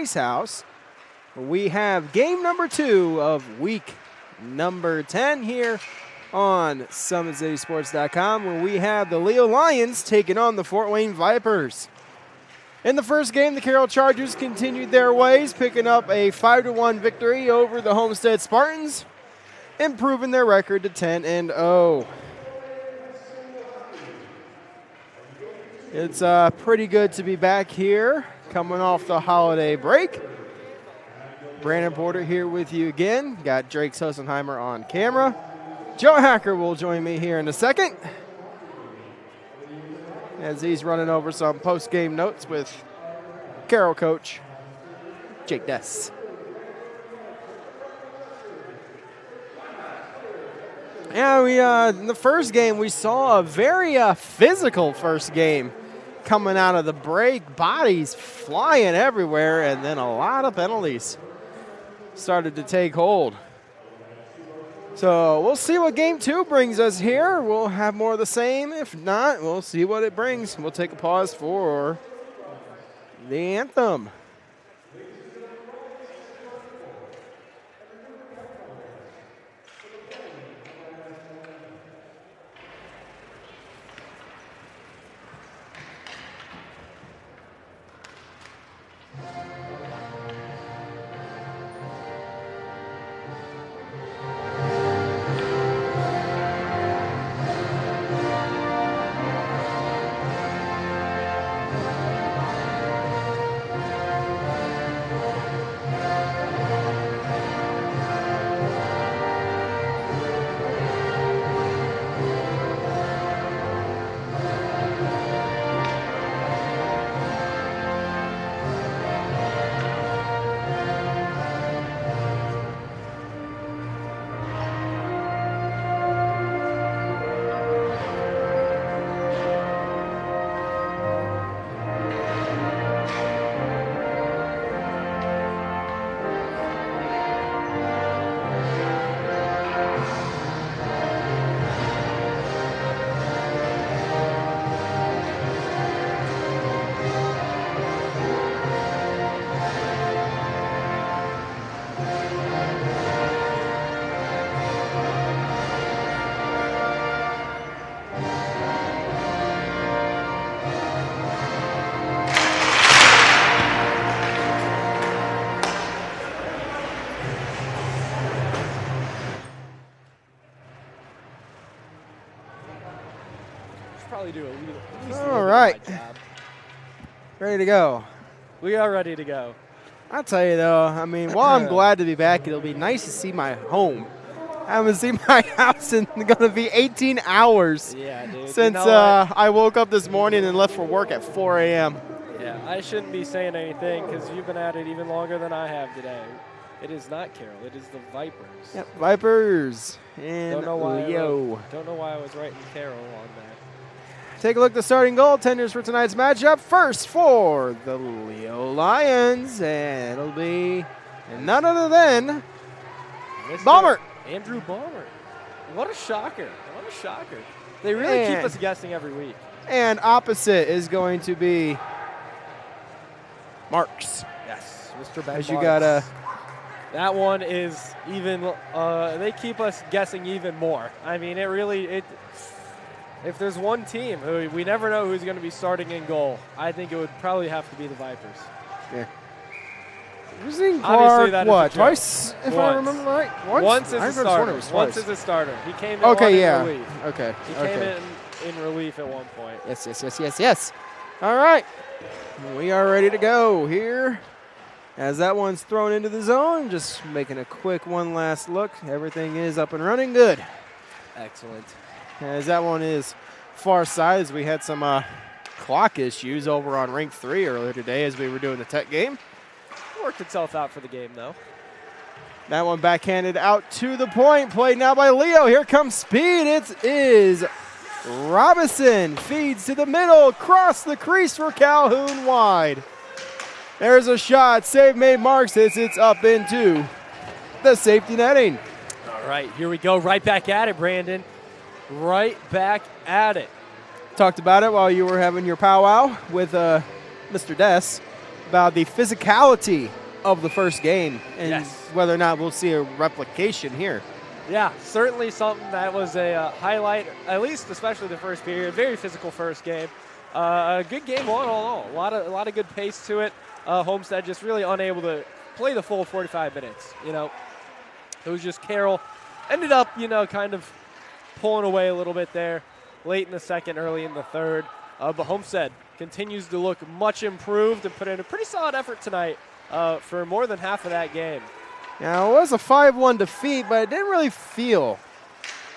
Ice House. We have game number 2 of week number 10 here on SummitCitySports.com, where we have the Leo Lions taking on the Fort Wayne Vipers. In the first game, the Carroll Chargers continued their ways, picking up a 5-1 victory over the Homestead Spartans, improving their record to 10-0. It's pretty good to be back here, coming off the holiday break. Brandon Porter here with you again. Got Drake Sosenheimer on camera. Joe Hacker will join me here in a second, as he's running over some post-game notes with Carroll coach Jake Dess. Yeah, in the first game, we saw a very physical first game coming out of the break. Bodies flying everywhere, and then a lot of penalties started to take hold. So we'll see what game 2 brings us here. We'll have more of the same. If not, we'll see what it brings. We'll take a pause for the anthem. All right. Ready to go. We are ready to go. I'll tell you, though, I mean, while I'm glad to be back, it'll be nice to see my home. I haven't seen my house in going to be 18 hours since I woke up this morning and left for work at 4 a.m. Yeah, I shouldn't be saying anything because you've been at it even longer than I have today. It is not Carroll. It is the Vipers. Yep, Vipers and don't know why Leo. Don't know why I was writing Carroll on that. Take a look at the starting goaltenders for tonight's matchup. First for the Leo Lions, and it'll be none other than Balmer. Andrew Balmer. What a shocker. What a shocker. They really keep us guessing every week. And opposite is going to be Marks. Yes, Mr. Ben As Marks. you got that one is even, they keep us guessing even more. I mean, if there's one team who we never know who's going to be starting in goal, I think it would probably have to be the Vipers. Yeah. Clark, what, twice, if Once. I remember right? Once as a starter. Once as a starter. He came in in relief. Okay. He came in relief at one point. Yes. All right. We are ready to go here. As that one's thrown into the zone, just making a quick one last look. Everything is up and running good. Excellent. As that one is far side, as we had some clock issues over on Rink 3 earlier today as we were doing the tech game. Worked itself out for the game, though. That one backhanded out to the point. Played now by Leo. Here comes speed. It is Robinson. Feeds to the middle. Across the crease for Calhoun wide. There's a shot. Save made. Marks. It's up into the safety netting. All right, here we go. Right back at it, Brandon. Right back at it. Talked about it while you were having your powwow with Mr. Dess about the physicality of the first game and Yes. whether or not we'll see a replication here. Yeah, certainly something that was a highlight, at least especially the first period. Very physical first game. A good game all in all. A lot of good pace to it. Homestead just really unable to play the full 45 minutes. It was just Carroll ended up, kind of pulling away a little bit there late in the second, early in the third. But Homestead continues to look much improved and put in a pretty solid effort tonight for more than half of that game. Now, it was a 5-1 defeat, but it didn't really feel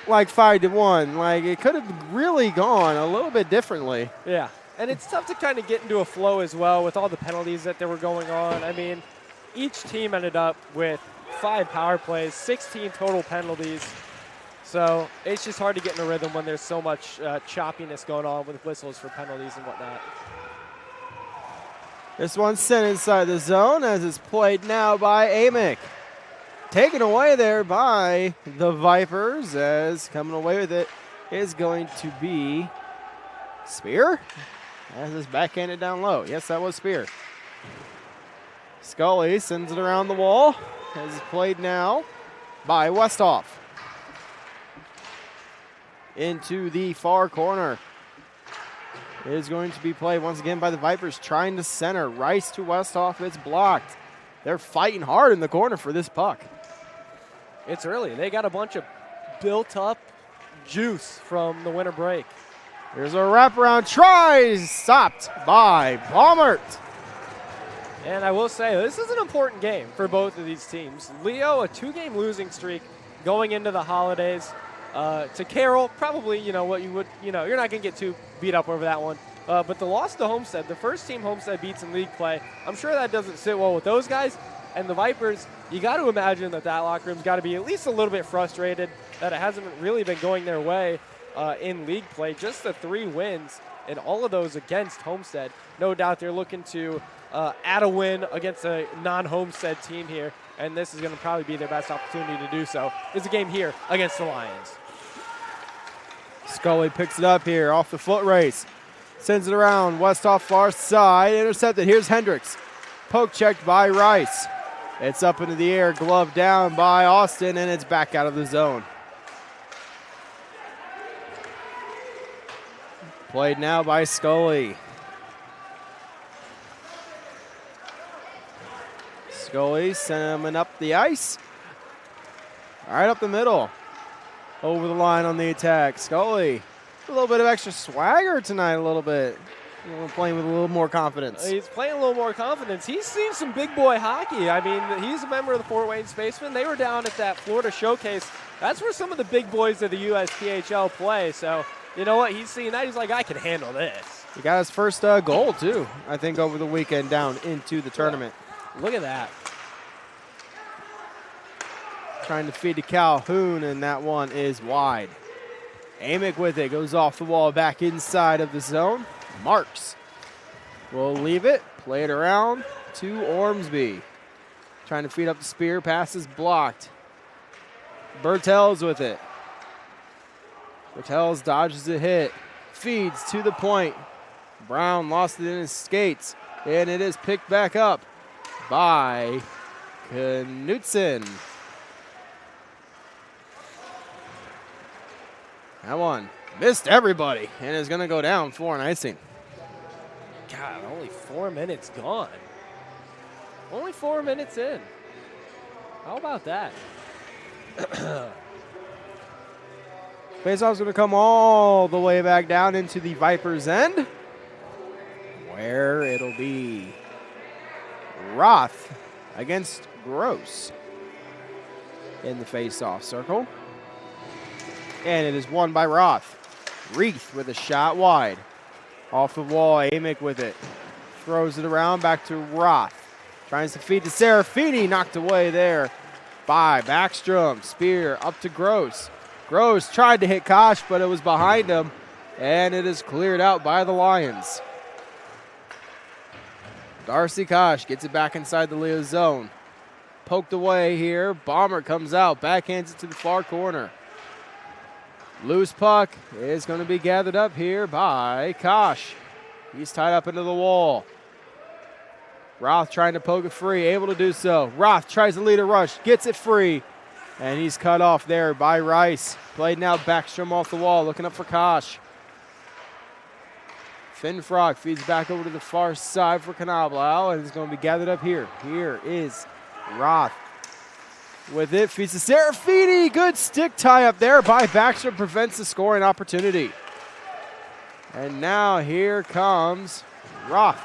like 5-1. Like, it could have really gone a little bit differently. Yeah, and it's tough to kind of get into a flow as well with all the penalties that were going on. I mean, each team ended up with 5 power plays, 16 total penalties. So it's just hard to get in a rhythm when there's so much choppiness going on with whistles for penalties and whatnot. This one's sent inside the zone as it's played now by Amick. Taken away there by the Vipers, as coming away with it is going to be Spear. As it's backhanded down low. Yes, that was Spear. Scully sends it around the wall as it's played now by Westhoff. Into the far corner. It is going to be played once again by the Vipers, trying to center. Rice to Westhoff. It's blocked. They're fighting hard in the corner for this puck. It's early. They got a bunch of built-up juice from the winter break. Here's a wraparound try, stopped by Baumert. And I will say, this is an important game for both of these teams. Leo, a 2-game losing streak going into the holidays. To Carroll, probably, what you would, you're not going to get too beat up over that one. But the loss to Homestead, the first team Homestead beats in league play, I'm sure that doesn't sit well with those guys. And the Vipers, you got to imagine that locker room's got to be at least a little bit frustrated that it hasn't really been going their way in league play. Just the 3 wins, and all of those against Homestead. No doubt they're looking to add a win against a non-Homestead team here, and this is going to probably be their best opportunity to do so. It's a game here against the Lions. Scully picks it up here off the foot race. Sends it around, Westhoff far side, intercepted. Here's Hendricks. Poke checked by Rice. It's up into the air, glove down by Austin, and it's back out of the zone. Played now by Scully. Scully sending up the ice. Right up the middle. Over the line on the attack. Scully, a little bit of extra swagger tonight, a little bit. Playing with a little more confidence. He's playing a little more confidence. He's seen some big boy hockey. I mean, he's a member of the Fort Wayne Spacemen. They were down at that Florida showcase. That's where some of the big boys of the USPHL play. So, you know what? He's seeing that. He's like, I can handle this. He got his first goal, too, I think, over the weekend down into the tournament. Look at that. Trying to feed to Calhoun, and that one is wide. Amick with it, goes off the wall, back inside of the zone. Marks will leave it, play it around to Ormsby. Trying to feed up the Spear, pass is blocked. Bertels with it. Bertels dodges a hit, feeds to the point. Brown lost it in his skates, and it is picked back up by Knutson. That one missed everybody and is going to go down for an icing. God, only 4 minutes gone. Only 4 minutes in. How about that? Faceoff's going to come all the way back down into the Vipers' end, where it'll be Roth against Gross in the faceoff circle. And it is won by Roth. Reith with a shot wide. Off the wall, Amick with it. Throws it around back to Roth. Tries to feed to Serafini. Knocked away there by Backstrom. Spear up to Gross. Gross tried to hit Kosh, but it was behind him. And it is cleared out by the Lions. Darcy Kosh gets it back inside the Leo zone. Poked away here. Bomber comes out. Backhands it to the far corner. Loose puck is going to be gathered up here by Kosh. He's tied up into the wall. Roth trying to poke it free, able to do so. Roth tries to lead a rush, gets it free, and he's cut off there by Rice. Played now Backstrom off the wall, looking up for Kosh. Finfrock feeds back over to the far side for Knoblau, and it's going to be gathered up here. Here is Roth with it, feeds to Serafini. Good stick tie up there by Backstrom, prevents the scoring opportunity. And now here comes Roth,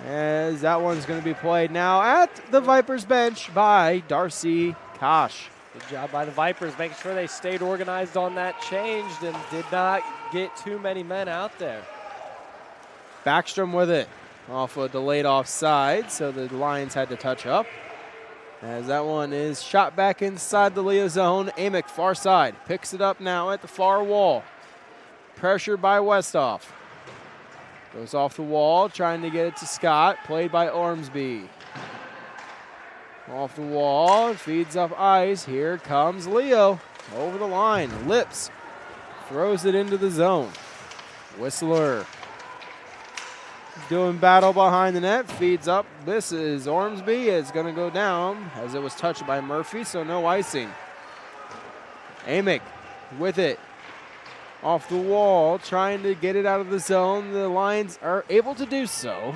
as that one's going to be played now at the Vipers bench by Darcy Kosh. Good job by the Vipers, making sure they stayed organized on that change and did not get too many men out there. Backstrom with it off a delayed offside, so the Lions had to touch up. As that one is shot back inside the Leo zone. Amick far side, picks it up now at the far wall. Pressured by Westhoff. Goes off the wall, trying to get it to Scott, played by Ormsby. Off the wall, feeds up ice. Here comes Leo over the line. Lips throws it into the zone. Whistler doing battle behind the net, feeds up. This is Ormsby. It's going to go down as it was touched by Murphy, so no icing. Amick with it. Off the wall, trying to get it out of the zone. The Lions are able to do so,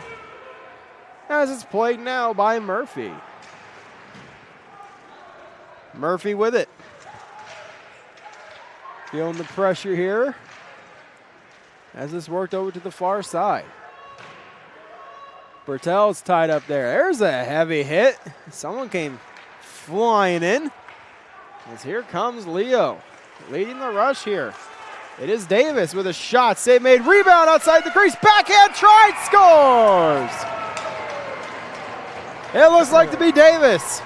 as it's played now by Murphy. Murphy with it. Feeling the pressure here as this worked over to the far side. Bertel's tied up there. There's a heavy hit. Someone came flying in. As here comes Leo, leading the rush here. It is Davis with a shot. Save made. Rebound outside the crease. Backhand tried. Scores. It looks like to be Davis.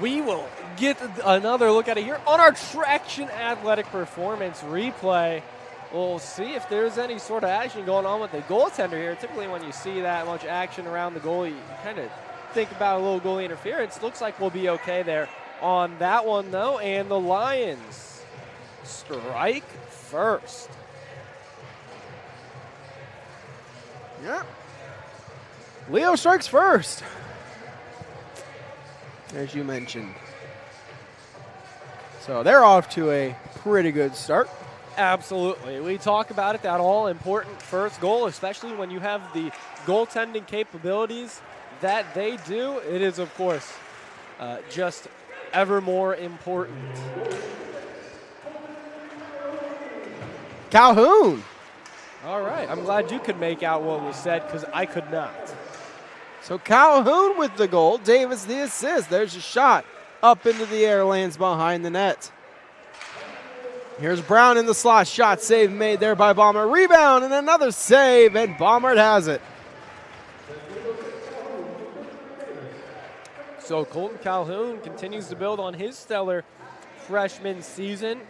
We will get another look at it here on our Traction Athletic Performance replay. We'll see if there's any sort of action going on with the goaltender here. Typically when you see that much action around the goalie, you kind of think about a little goalie interference. Looks like we'll be okay there on that one, though. And the Lions strike first. Yeah. Leo strikes first, as you mentioned. So they're off to a pretty good start. Absolutely. We talk about it, that all-important first goal, especially when you have the goaltending capabilities that they do. It is, of course, just ever more important. Calhoun. All right. I'm glad you could make out what was said because I could not. So Calhoun with the goal. Davis the assist. There's a shot up into the air, lands behind the net. Here's Brown in the slot. Shot save made there by Bomber. Rebound and another save, and Bomber has it. So Colton Calhoun continues to build on his stellar freshman season.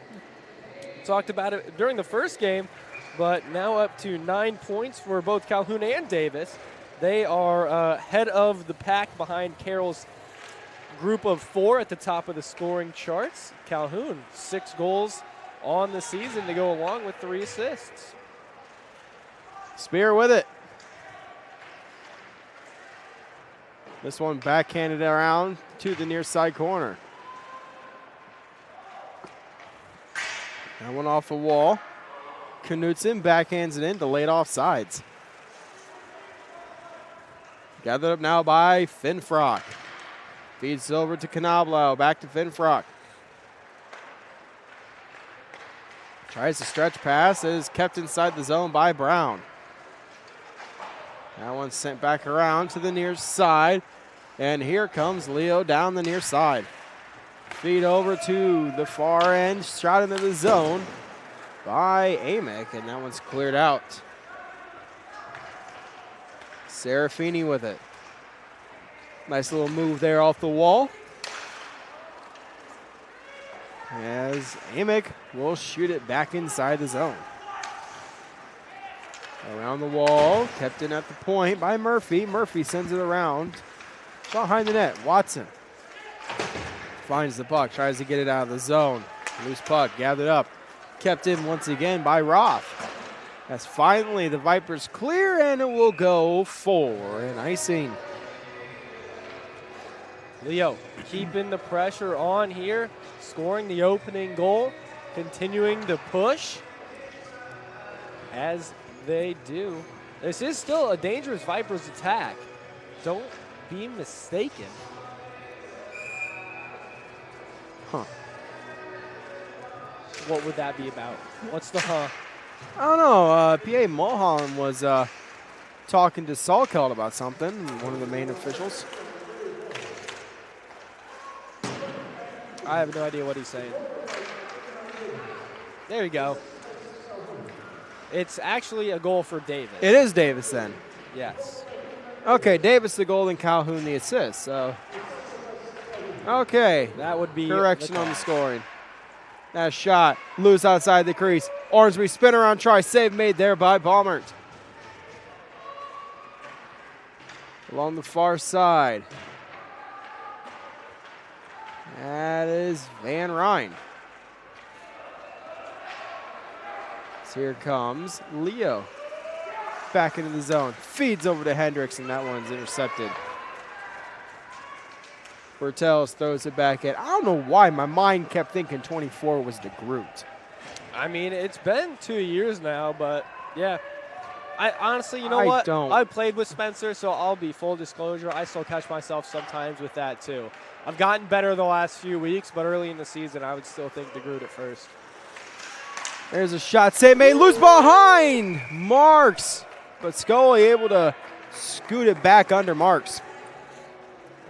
Talked about it during the first game, but now up to 9 points for both Calhoun and Davis. They are head of the pack behind Carroll's group of 4 at the top of the scoring charts. Calhoun, 6 goals on the season to go along with 3 assists. Spear with it. This one backhanded around to the near side corner. That one off the wall. Knutson backhands it in, delayed offsides. Gathered up now by Finfrock. Feeds over to Knoblau, back to Finfrock. Tries to stretch pass, it is kept inside the zone by Brown. That one's sent back around to the near side. And here comes Leo down the near side. Feed over to the far end, shot into the zone by Amick, and that one's cleared out. Serafini with it. Nice little move there off the wall. As Amick will shoot it back inside the zone. Around the wall, kept in at the point by Murphy. Murphy sends it around. Behind the net, Watson finds the puck, tries to get it out of the zone. Loose puck, gathered up, kept in once again by Roth. As finally the Vipers clear, and it will go for an icing. Leo keeping the pressure on here, scoring the opening goal, continuing to push as they do. This is still a dangerous Vipers attack. Don't be mistaken. Huh. What would that be about? What's the huh? I don't know. P.A. Mulholland was talking to Salkeld about something, one of the main officials. I have no idea what he's saying. There you go. It's actually a goal for Davis. It is Davis then. Yes. Okay, Davis the goal and Calhoun the assist. So, okay. That would be correction on the scoring. That shot, loose outside the crease. Ormsby spin around try, save made there by Baumert. Along the far side. That is Van Ryn. So here comes Leo. Back into the zone. Feeds over to Hendricks, and that one's intercepted. Bertels throws it back in. I don't know why my mind kept thinking 24 was DeGroot. I mean, it's been 2 years now, but yeah. I honestly, you know what? Don't. I played with Spencer, so I'll be full disclosure. I still catch myself sometimes with that too. I've gotten better the last few weeks, but early in the season, I would still think DeGroot at first. There's a shot. Save made. Loose behind Marks. But Scully able to scoot it back under Marks.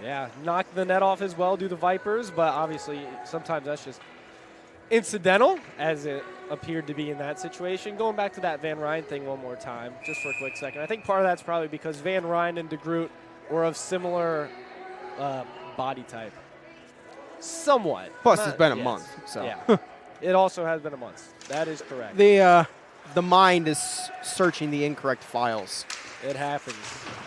Yeah, knocked the net off as well, do the Vipers, but obviously sometimes that's just incidental, as it appeared to be in that situation. Going back to that Van Ryn thing one more time, just for a quick second. I think part of that's probably because Van Ryn and DeGroot were of similar body type. Somewhat. Plus, it's been a month. So. Yeah. It also has been a month. That is correct. The mind is searching the incorrect files. It happens.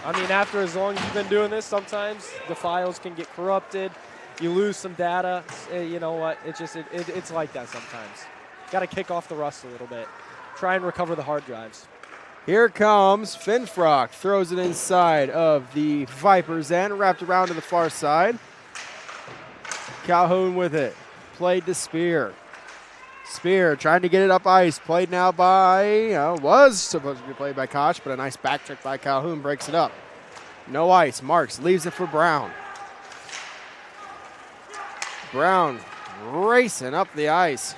I mean, after as long as you've been doing this, sometimes the files can get corrupted. You lose some data. You know what? It's like that sometimes. Got to kick off the rust a little bit. Try and recover the hard drives. Here comes Finfrock. Throws it inside of the Vipers end. Wrapped around to the far side. Calhoun with it. Played to Spear. Spear trying to get it up ice. Played now by, was supposed to be played by Koch, but a nice back trick by Calhoun breaks it up. No ice. Marks leaves it for Brown. Brown racing up the ice.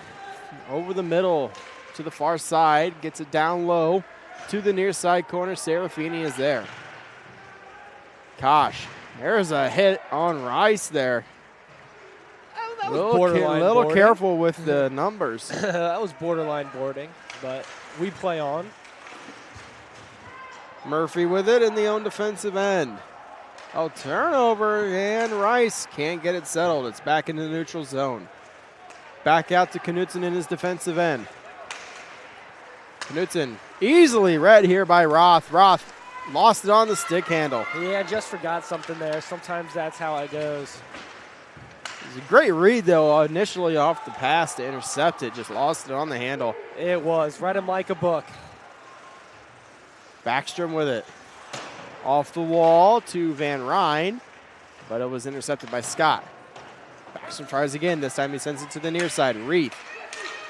Over the middle to the far side. Gets it down low to the near side corner. Serafini is there. Koch. There's a hit on Rice there. That was a little careful with the numbers. That was borderline boarding, but we play on. Murphy with it in the own defensive end. Oh, turnover, and Rice can't get it settled. It's back into the neutral zone. Back out to Knutson in his defensive end. Knutson easily read here by Roth. Roth lost it on the stick handle. Yeah, just forgot something there. Sometimes that's how it goes. It was a great read, though, initially off the pass to intercept it. Just lost it on the handle. It was. Read him like a book. Backstrom with it. Off the wall to Van Ryn, but it was intercepted by Scott. Backstrom tries again. This time he sends it to the near side. Reed.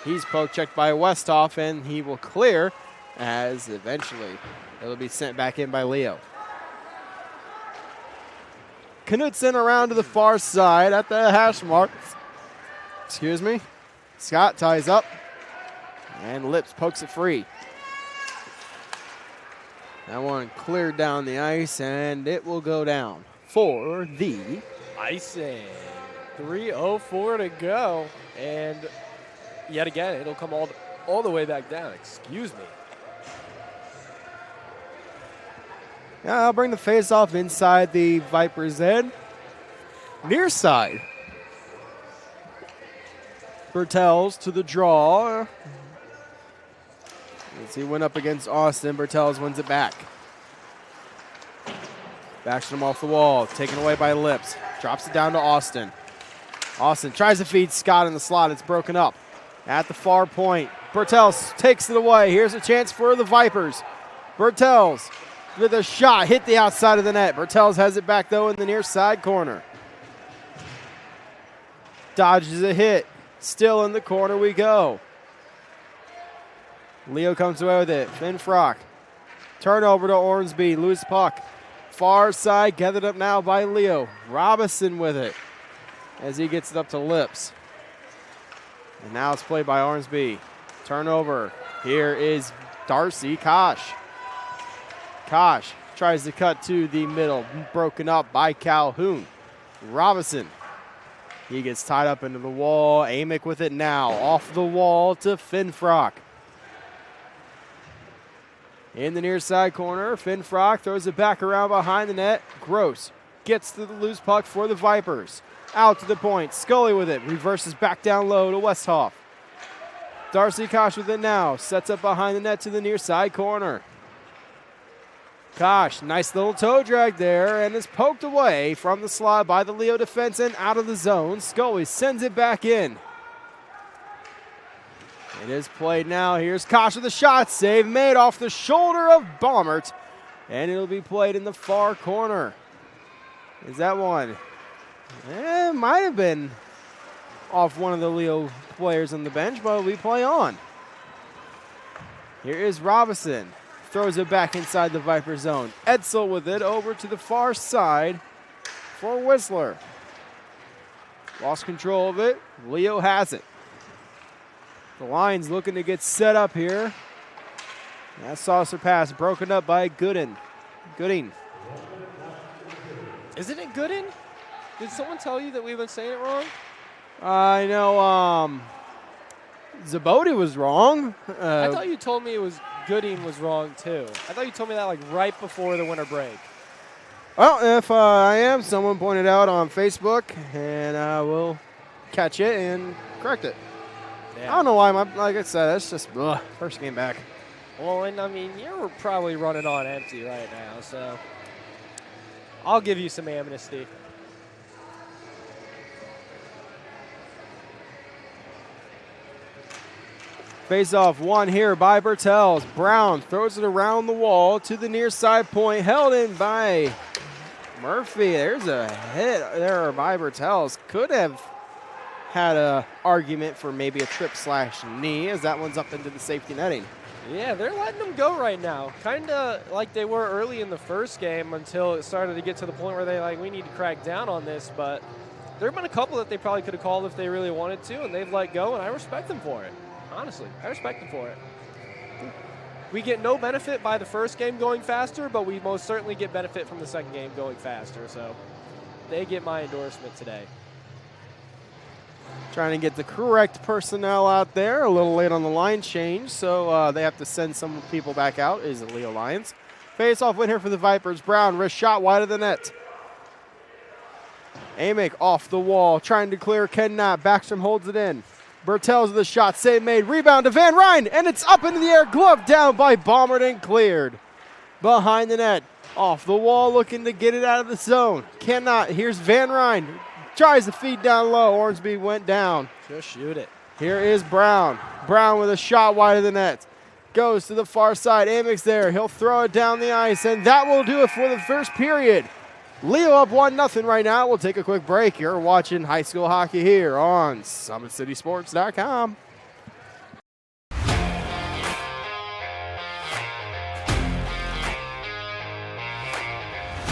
He's poke checked by Westhoff, and he will clear as eventually it'll be sent back in by Leo. Knutson around to the far side at the hash mark. Excuse me. Scott ties up, and Lips pokes it free. That one cleared down the ice, and it will go down for the icing. 3:04 to go, and yet again, it'll come all the way back down. Excuse me. Yeah, I'll bring the face-off inside the Vipers' end. Near side. Bertels to the draw. As he went up against Austin, Bertels wins it back. Backstrom off the wall, taken away by Lips. Drops it down to Austin. Austin tries to feed Scott in the slot. It's broken up. At the far point, Bertels takes it away. Here's a chance for the Vipers. Bertels with a shot, hit the outside of the net. Bertels has it back, though, in the near side corner. Dodges a hit. Still in the corner we go. Leo comes away with it. Finn Frock. Turnover to Ormsby. Loose puck. Far side, gathered up now by Leo. Robinson with it as he gets it up to Lips. And now it's played by Ormsby. Turnover. Here is Darcy Kosh. Kosh tries to cut to the middle. Broken up by Calhoun. Robinson. He gets tied up into the wall. Amick with it now. Off the wall to Finn Frock. In the near side corner, Finn Frock throws it back around behind the net. Gross gets to the loose puck for the Vipers. Out to the point. Scully with it. Reverses back down low to Westhoff. Darcy Kosh with it now. Sets up behind the net to the near side corner. Kosh, nice little toe drag there, and is poked away from the slot by the Leo defense and out of the zone. Scully sends it back in. It is played now. Here's Kosh with a shot. Save made off the shoulder of Baumert. And it'll be played in the far corner. Is that one? It might have been off one of the Leo players on the bench, but we play on. Here is Robinson. Throws it back inside the Viper zone. Edsel with it over to the far side for Whistler. Lost control of it. Leo has it. The Lions looking to get set up here. That saucer pass broken up by Gooding. Isn't it Gooden? Did someone tell you that we've been saying it wrong? I know Zabodi was wrong. I thought you told me it was Gooding was wrong too. I thought you told me that like right before the winter break. Well, if I am, someone pointed out on Facebook, and I will catch it and correct it. Yeah. I don't know why, like I said, that's just first game back. Well, and I mean, you're probably running on empty right now, so I'll give you some amnesty. Face-off one here by Bertels. Brown throws it around the wall to the near side point, held in by Murphy. There's a hit there by Bertels. Could have had an argument for maybe a trip/knee as that one's up into the safety netting. Yeah, they're letting them go right now. Kind of like they were early in the first game until it started to get to the point where we need to crack down on this. But there have been a couple that they probably could have called if they really wanted to, and they've let go, and I respect them for it. Honestly, I respect them for it. We get no benefit by the first game going faster, but we most certainly get benefit from the second game going faster. So they get my endorsement today. Trying to get the correct personnel out there. A little late on the line change, so they have to send some people back out. Is the Leo Lions. Face-off win here for the Vipers. Brown, wrist shot wide of the net. Amick off the wall, trying to clear. Cannot. Backstrom holds it in. Bertels with the shot. Save made. Rebound to Van Ryn, and it's up into the air. Glove down by Baumert and cleared. Behind the net. Off the wall, looking to get it out of the zone. Cannot. Here's Van Ryn. Tries to feed down low. Ormsby went down. Just shoot it. Here is Brown. Brown with a shot wide of the net. Goes to the far side. Amick's there. He'll throw it down the ice, and that will do it for the first period. Leo up 1-0 right now. We'll take a quick break. You're watching high school hockey here on SummitCitySports.com.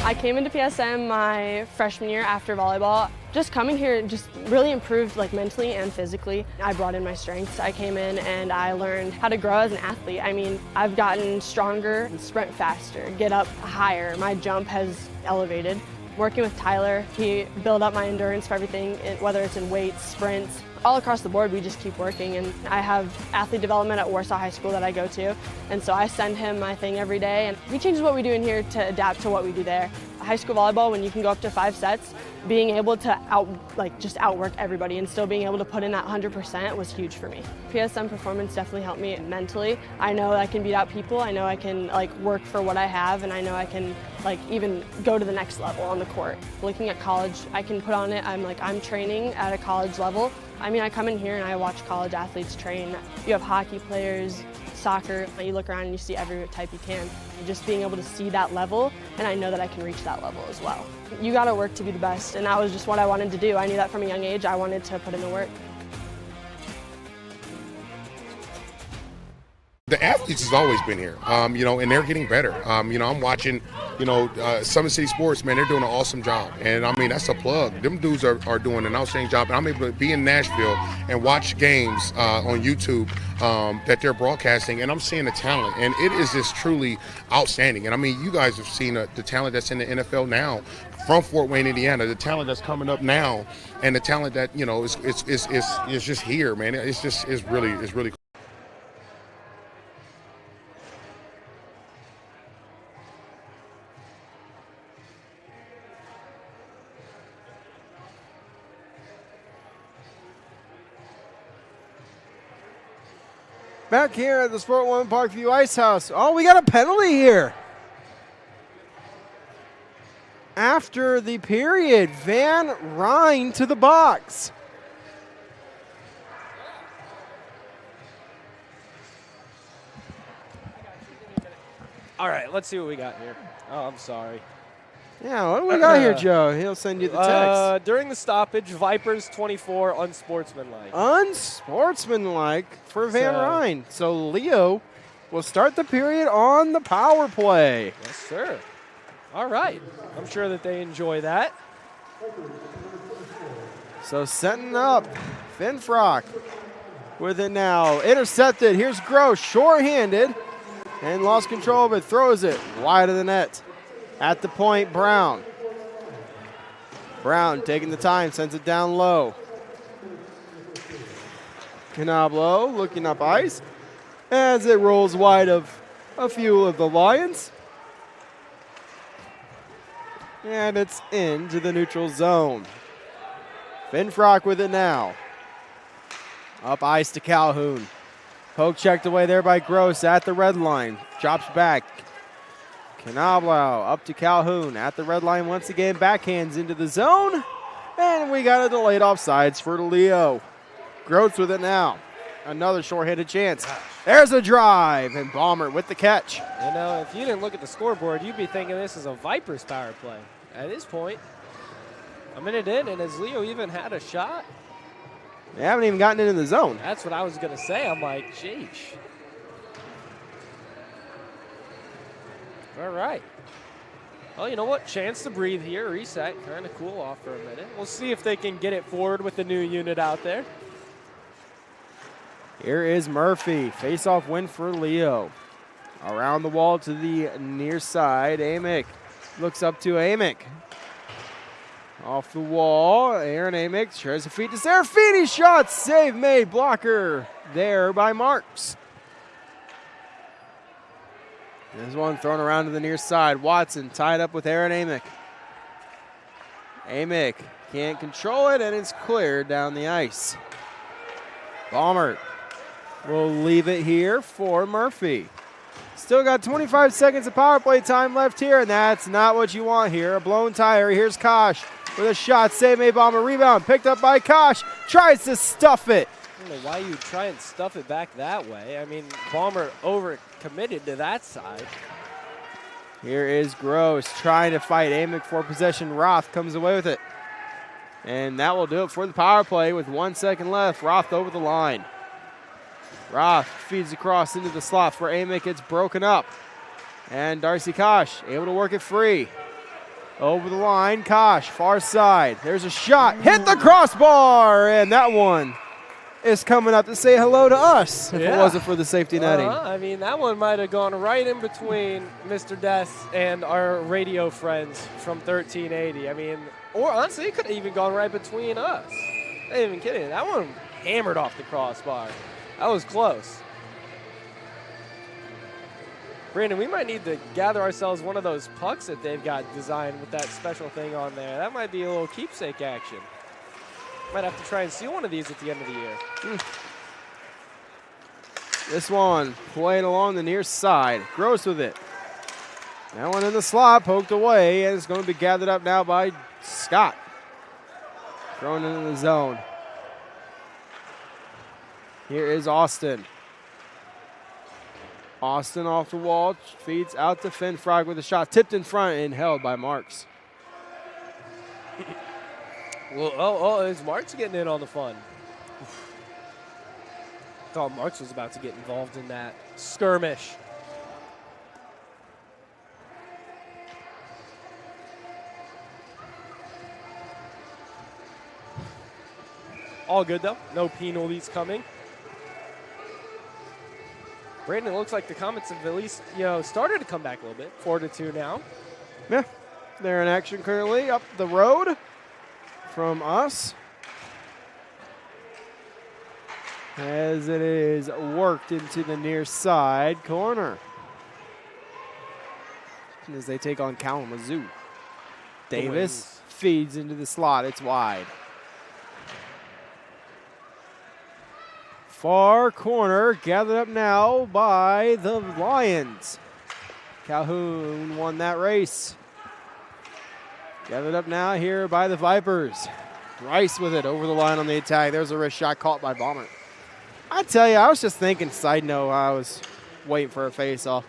I came into PSM my freshman year after volleyball. Just coming here just really improved mentally and physically. I brought in my strengths. I came in and I learned how to grow as an athlete. I mean, I've gotten stronger, sprint faster, get up higher. My jump has elevated. Working with Tyler, he built up my endurance for everything, whether it's in weights, sprints. All across the board, we just keep working, and I have athlete development at Warsaw High School that I go to, and so I send him my thing every day, and he changes what we do in here to adapt to what we do there. High school volleyball, when you can go up to 5 sets, being able to just outwork everybody and still being able to put in that 100% was huge for me. PSM performance definitely helped me mentally. I know I can beat out people. I know I can work for what I have, and I know I can even go to the next level on the court. Looking at college, I can put on it. I'm training at a college level. I mean, I come in here and I watch college athletes train. You have hockey players, soccer, you look around and you see every type you can. Just being able to see that level, and I know that I can reach that level as well. You gotta work to be the best, and that was just what I wanted to do. I knew that from a young age. I wanted to put in the work. The athletes has always been here, you know, and they're getting better. You know, I'm watching, you know, SummitCitySports, man, they're doing an awesome job. And, I mean, that's a plug. Them dudes are doing an outstanding job. And I'm able to be in Nashville and watch games on YouTube that they're broadcasting, and I'm seeing the talent. And it is just truly outstanding. And, I mean, you guys have seen the talent that's in the NFL now from Fort Wayne, Indiana, the talent that's coming up now, and the talent that, you know, is just here, man. It's really cool. Back here at the Sport One Parkview Ice House. Oh, we got a penalty here. After the period, Van Ryn to the box. All right, let's see what we got here. Oh, I'm sorry. Yeah, what do we got here, Joe? He'll send you the text. During the stoppage, Vipers 24, unsportsmanlike. Unsportsmanlike for Van Ryn. So Leo will start the period on the power play. Yes, sir. All right. I'm sure that they enjoy that. So setting up Finfrock with it now. Intercepted. Here's Gross, short-handed, and lost control, but throws it wide of the net. At the point, Brown. Brown taking the time, sends it down low. Canablo looking up ice as it rolls wide of a few of the Lions. And it's into the neutral zone. Finfrock with it now. Up ice to Calhoun. Poke checked away there by Gross at the red line. Drops back. Canablau up to Calhoun at the red line once again. Backhands into the zone. And we got a delayed offsides for Leo. Gross with it now. Another short-handed chance. There's a drive, and Balmer with the catch. You know, if you didn't look at the scoreboard, you'd be thinking this is a Vipers power play. At this point, a minute in, and has Leo even had a shot? They haven't even gotten into the zone. That's what I was going to say. I'm like, sheesh. All right. Well, you know what? Chance to breathe here, reset, kind of cool off for a minute. We'll see if they can get it forward with the new unit out there. Here is Murphy. Face-off win for Leo. Around the wall to the near side. Amick looks up to Amick. Off the wall, Aaron Amick tries to feed to Serafini. Shot, save made, blocker there by Marks. There's one thrown around to the near side. Watson tied up with Aaron Amick. Amick can't control it, and it's cleared down the ice. Baumert will leave it here for Murphy. Still got 25 seconds of power play time left here, and that's not what you want here. A blown tire. Here's Kosh with a shot. Save made, Bomber rebound. Picked up by Kosh. Tries to stuff it. I don't know why you try and stuff it back that way. I mean, Balmer over-committed to that side. Here is Gross trying to fight Amick for possession. Roth comes away with it. And that will do it for the power play with 1 second left. Roth over the line. Roth feeds across into the slot where Amick gets broken up. And Darcy Kosh able to work it free. Over the line, Kosh, far side. There's a shot. Hit the crossbar! And that one is coming up to say hello to us if it wasn't for the safety netting. I mean, that one might have gone right in between Mr. Des and our radio friends from 1380. I mean, or honestly, it could have even gone right between us. I ain't even kidding. That one hammered off the crossbar. That was close. Brandon, we might need to gather ourselves one of those pucks that they've got designed with that special thing on there. That might be a little keepsake action. Might have to try and seal one of these at the end of the year. This one played along the near side. Gross with it. That one in the slot, poked away, and it's going to be gathered up now by Scott. Thrown into the zone. Here is Austin. Austin off the wall, feeds out to Finfrog with a shot. Tipped in front and held by Marks. Well, is Marks getting in on the fun? Thought Marks was about to get involved in that skirmish. All good, though. No penalties coming. Brandon, looks like the Comets have at least, started to come back a little bit. 4-2 now. Yeah, they're in action currently up the road from us. As it is worked into the near side corner. As they take on Kalamazoo. Davis feeds into the slot. It's wide. Far corner, gathered up now by the Lions. Calhoun won that race. Gathered up now here by the Vipers. Rice with it over the line on the attack. There's a wrist shot caught by Balmer. I tell you, I was just thinking, side note, I was waiting for a face-off.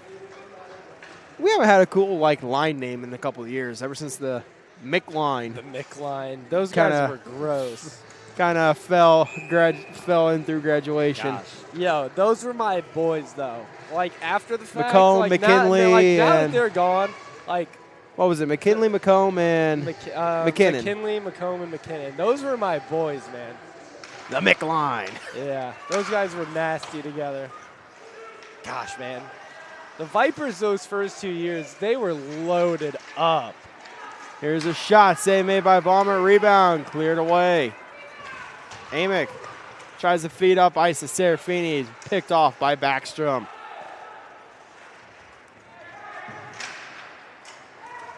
We haven't had a cool line name in a couple of years, ever since the Mick line. The Mick line. Those guys were gross. Kind of fell in through graduation. Gosh. Yo, those were my boys, though. After the fact. McComb, McKinley. Now that they're gone, what was it? McKinley, McComb, and McKinnon. McKinley, McComb, and McKinnon. Those were my boys, man. The Mick line. Yeah, those guys were nasty together. Gosh, man. The Vipers those first 2 years, they were loaded up. Here's a shot. Save made by Balmer. Rebound. Cleared away. Amick tries to feed up ice to Serafini. Picked off by Backstrom.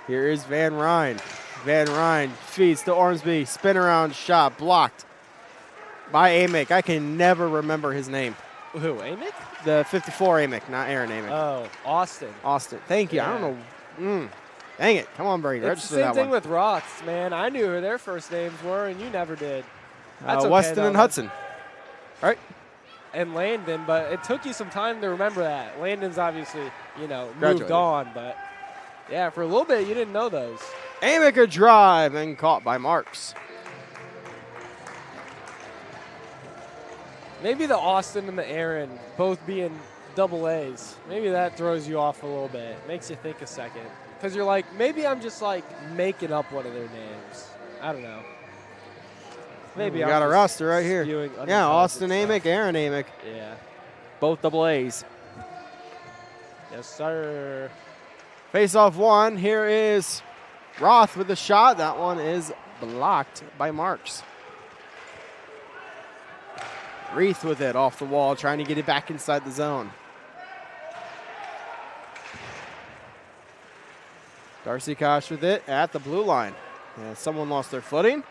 Here is Van Ryn. Van Ryn feeds to Ormsby. Spin around shot. Blocked by Amick. I can never remember his name. Who, Amick? The 54 Amick, not Aaron Amick. Oh, Austin. Austin. Thank you. Yeah. I don't know. Dang it. Come on, Brady. It's the same thing with Roths, man. I knew who their first names were, and you never did. That's okay, Weston though. and Hudson. All right. And Landon, but it took you some time to remember that. Landon's obviously, moved Graduated. on, but yeah, for a little bit you didn't know those. Amick a drive and caught by Marks. Maybe the Austin and the Aaron both being double A's, maybe that throws you off a little bit. Makes you think a second. Because you're like, maybe I'm just making up one of their names. I don't know. Maybe we I'm got a just roster right here. Yeah, Austin Amick, stuff. Aaron Amick. Yeah. Both double A's. Yes, sir. Face off one. Here is Roth with the shot. That one is blocked by Marks. Reith with it off the wall, trying to get it back inside the zone. Darcy Kosh with it at the blue line. And someone lost their footing.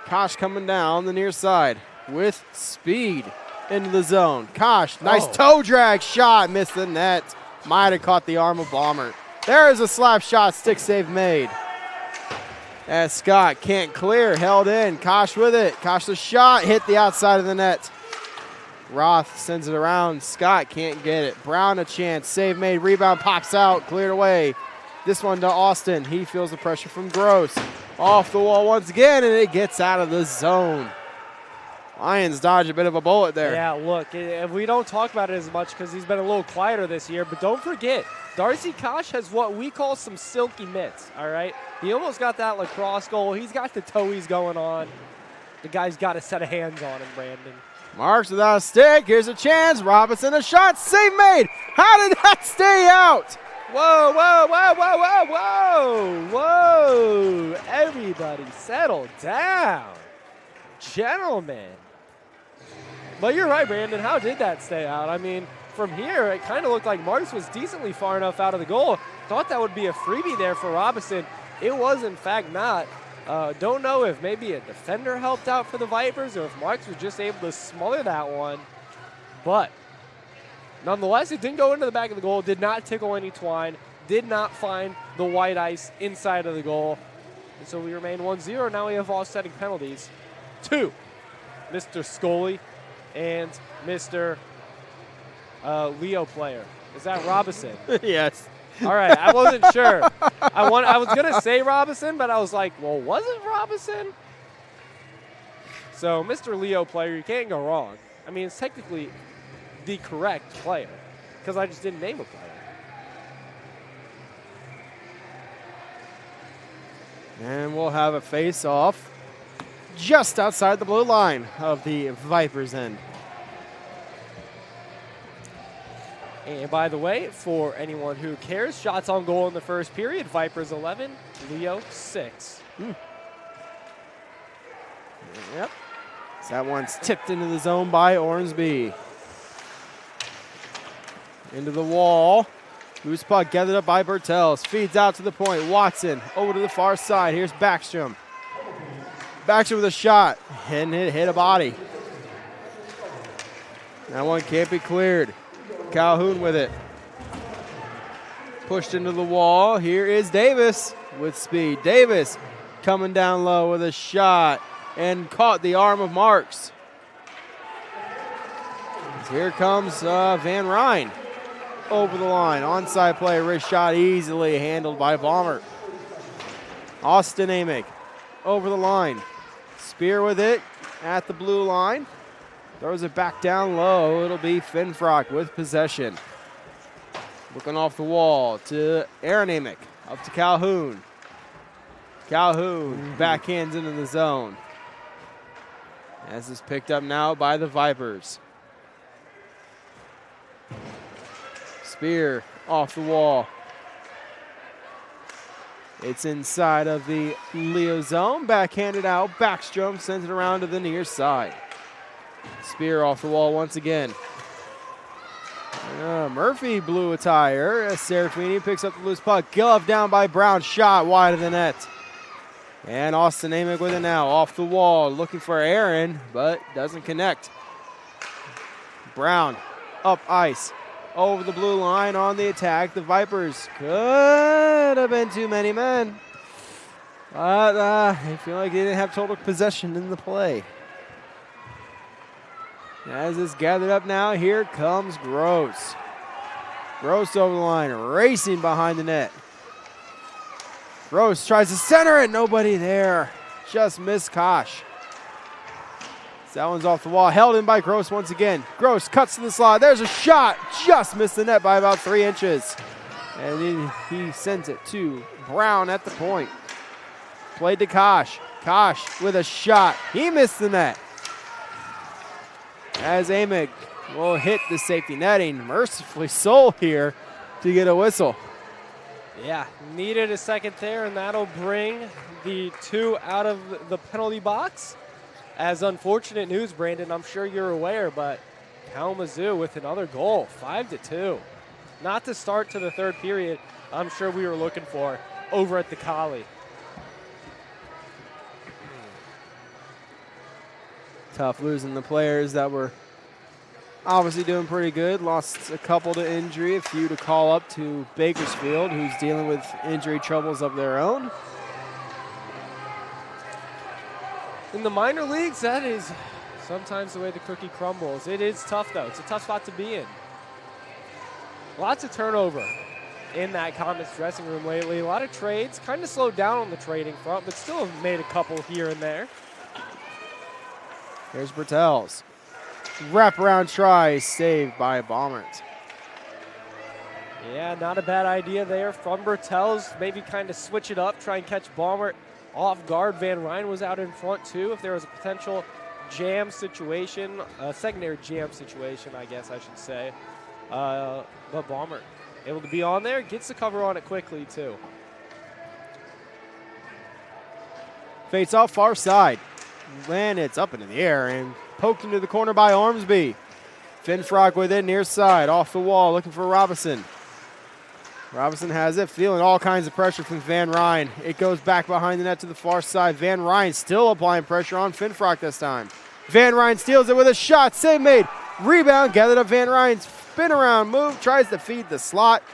Kosh coming down the near side with speed into the zone. Kosh, nice toe drag shot, missed the net. Might have caught the arm of Balmer. There is a slap shot, stick save made. As Scott can't clear, held in. Kosh with it. Kosh the shot, hit the outside of the net. Roth sends it around. Scott can't get it. Brown a chance, save made, rebound pops out, cleared away. This one to Austin. He feels the pressure from Gross. Off the wall once again, and it gets out of the zone. Lions dodge a bit of a bullet there. Yeah, look, we don't talk about it as much because he's been a little quieter this year, but don't forget, Darcy Kosh has what we call some silky mitts, all right? He almost got that lacrosse goal. He's got the toeies going on. The guy's got a set of hands on him, Brandon. Marks without a stick. Here's a chance. Robinson a shot. Save made. How did that stay out? Whoa, whoa, whoa, whoa, whoa, whoa, whoa. Everybody settle down. Gentlemen. But you're right, Brandon. How did that stay out? I mean, from here, it kind of looked like Marks was decently far enough out of the goal. Thought that would be a freebie there for Robinson. It was, in fact, not. Don't know if maybe a defender helped out for the Vipers or if Marks was just able to smother that one. But nonetheless, it didn't go into the back of the goal, did not tickle any twine, did not find the white ice inside of the goal. And so we remain 1-0. Now we have offsetting penalties. 2, Mr. Scully. and Mr. Leo player. Is that Robinson? Yes. All right, I wasn't sure. I was going to say Robinson, but I was like, well, was it Robinson? So, Mr. Leo player, you can't go wrong. I mean, it's technically the correct player because I just didn't name a player. And we'll have a face-off just outside the blue line of the Vipers' end. And by the way, for anyone who cares, shots on goal in the first period, Vipers 11, Leo 6. Yep. So that one's tipped into the zone by Ormsby. Into the wall. Loose puck gathered up by Bertels. Feeds out to the point. Watson over to the far side. Here's Backstrom. Backstrom with a shot. And it hit a body. That one can't be cleared. Calhoun with it. Pushed into the wall. Here is Davis with speed. Davis coming down low with a shot and caught the arm of Marks. Here comes Van Ryn over the line. Onside play, wrist shot easily handled by Bomber. Austin Amick over the line. Spear with it at the blue line. Throws it back down low. It'll be Finfrock with possession. Looking off the wall to Aaron Amick. Up to Calhoun. Calhoun backhands into the zone. As is picked up now by the Vipers. Spear off the wall. It's inside of the Leo zone. Backhanded out. Backstrom sends it around to the near side. Spear off the wall once again. Murphy blew a tire. Serafini picks up the loose puck. Glove down by Brown. Shot wide of the net. And Austin Amick with it now. Off the wall. Looking for Aaron, but doesn't connect. Brown up ice. Over the blue line on the attack. The Vipers could have been too many men. But I feel like they didn't have total possession in the play. As it's gathered up now, here comes Gross. Gross over the line, racing behind the net. Gross tries to center it, nobody there. Just missed Kosh. That one's off the wall, held in by Gross once again. Gross cuts to the slot, there's a shot. Just missed the net by about 3 inches. And then he sends it to Brown at the point. Played to Kosh. Kosh with a shot, he missed the net. As Amick will hit the safety netting, mercifully so here to get a whistle. Yeah, needed a second there, and that'll bring the 2 out of the penalty box. As unfortunate news, Brandon, I'm sure you're aware, but Kalamazoo with another goal, 5-2. Not the start to the third period I'm sure we were looking for over at the Collie. Tough losing the players that were obviously doing pretty good. Lost a couple to injury, a few to call up to Bakersfield, who's dealing with injury troubles of their own. In the minor leagues, that is sometimes the way the cookie crumbles. It is tough, though. It's a tough spot to be in. Lots of turnover in that Comets dressing room lately. A lot of trades. Kind of slowed down on the trading front, but still have made a couple here and there. Here's Bertels. Wraparound try, saved by Baumert. Yeah, not a bad idea there from Bertels. Maybe kind of switch it up, try and catch Baumert off guard. Van Ryn was out in front, too, if there was a potential jam situation, a secondary jam situation, I guess I should say. But Baumert able to be on there, gets the cover on it quickly, too. Fates off far side. And it's up into the air and poked into the corner by Ormsby. Finfrock with it near side, off the wall, looking for Robinson. Robinson has it, feeling all kinds of pressure from Van Ryn. It goes back behind the net to the far side. Van Ryn still applying pressure on Finfrock this time. Van Ryn steals it with a shot, save made. Rebound, gathered up Van Ryn, spin around move, tries to feed the slot.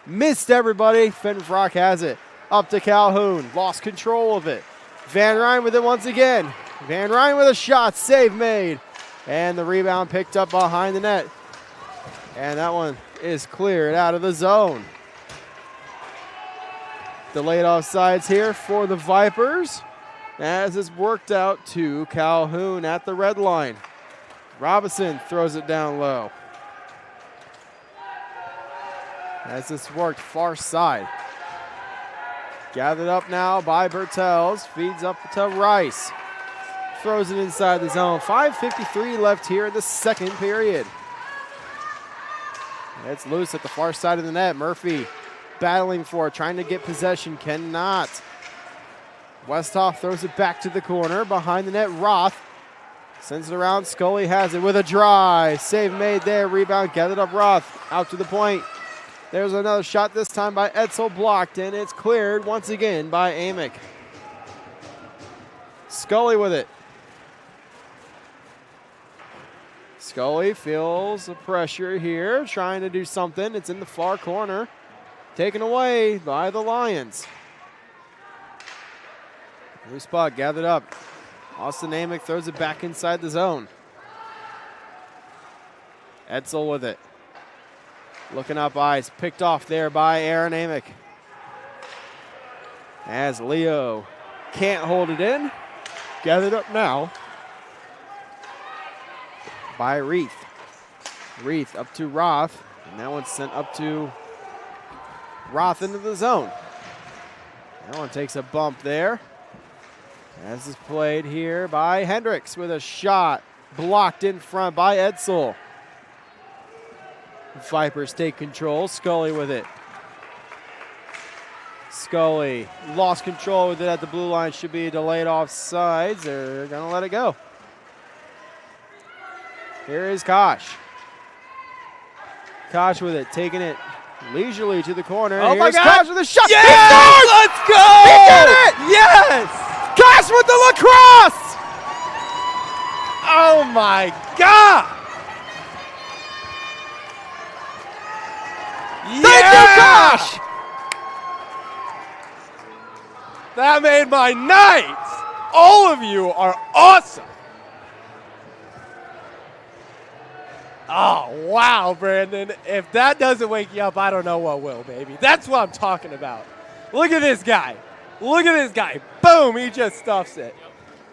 Missed everybody, Finfrock has it. Up to Calhoun, lost control of it. Van Ryn with it once again. Van Ryn with a shot, save made. And the rebound picked up behind the net. And that one is cleared out of the zone. Delayed offsides here for the Vipers as it's worked out to Calhoun at the red line. Robinson throws it down low. As this worked far side. Gathered up now by Bertels. Feeds up to Rice. Throws it inside the zone. 5:53 left here in the second period. It's loose at the far side of the net. Murphy battling for it, trying to get possession. Cannot. Westhoff throws it back to the corner. Behind the net, Roth sends it around. Scully has it with a drive. Save made there. Rebound gathered up Roth. Out to the point. There's another shot, this time by Edsel, blocked, and it's cleared once again by Amick. Scully with it. Scully feels the pressure here, trying to do something. It's in the far corner. Taken away by the Lions. Loose puck gathered up. Austin Amick throws it back inside the zone. Edsel with it. Looking up ice, picked off there by Aaron Amick. As Leo can't hold it in. Gathered up now by Reith. Reith up to Roth. And that one's sent up to Roth into the zone. That one takes a bump there. As is played here by Hendricks with a shot blocked in front by Edsel. Vipers take control. Scully with it. Scully lost control with it at the blue line. Should be delayed offsides. They're going to let it go. Here is Kosh. Kosh with it, taking it leisurely to the corner. Oh, Here's my God. Kosh with a shot. Yes! Let's go! He did it! Yes! Kosh with the lacrosse! Oh, my God! Thank you, Kosh! That made my night! All of you are awesome! Oh, wow, Brandon. If that doesn't wake you up, I don't know what will, baby. That's what I'm talking about. Look at this guy. Look at this guy. Boom, he just stuffs it.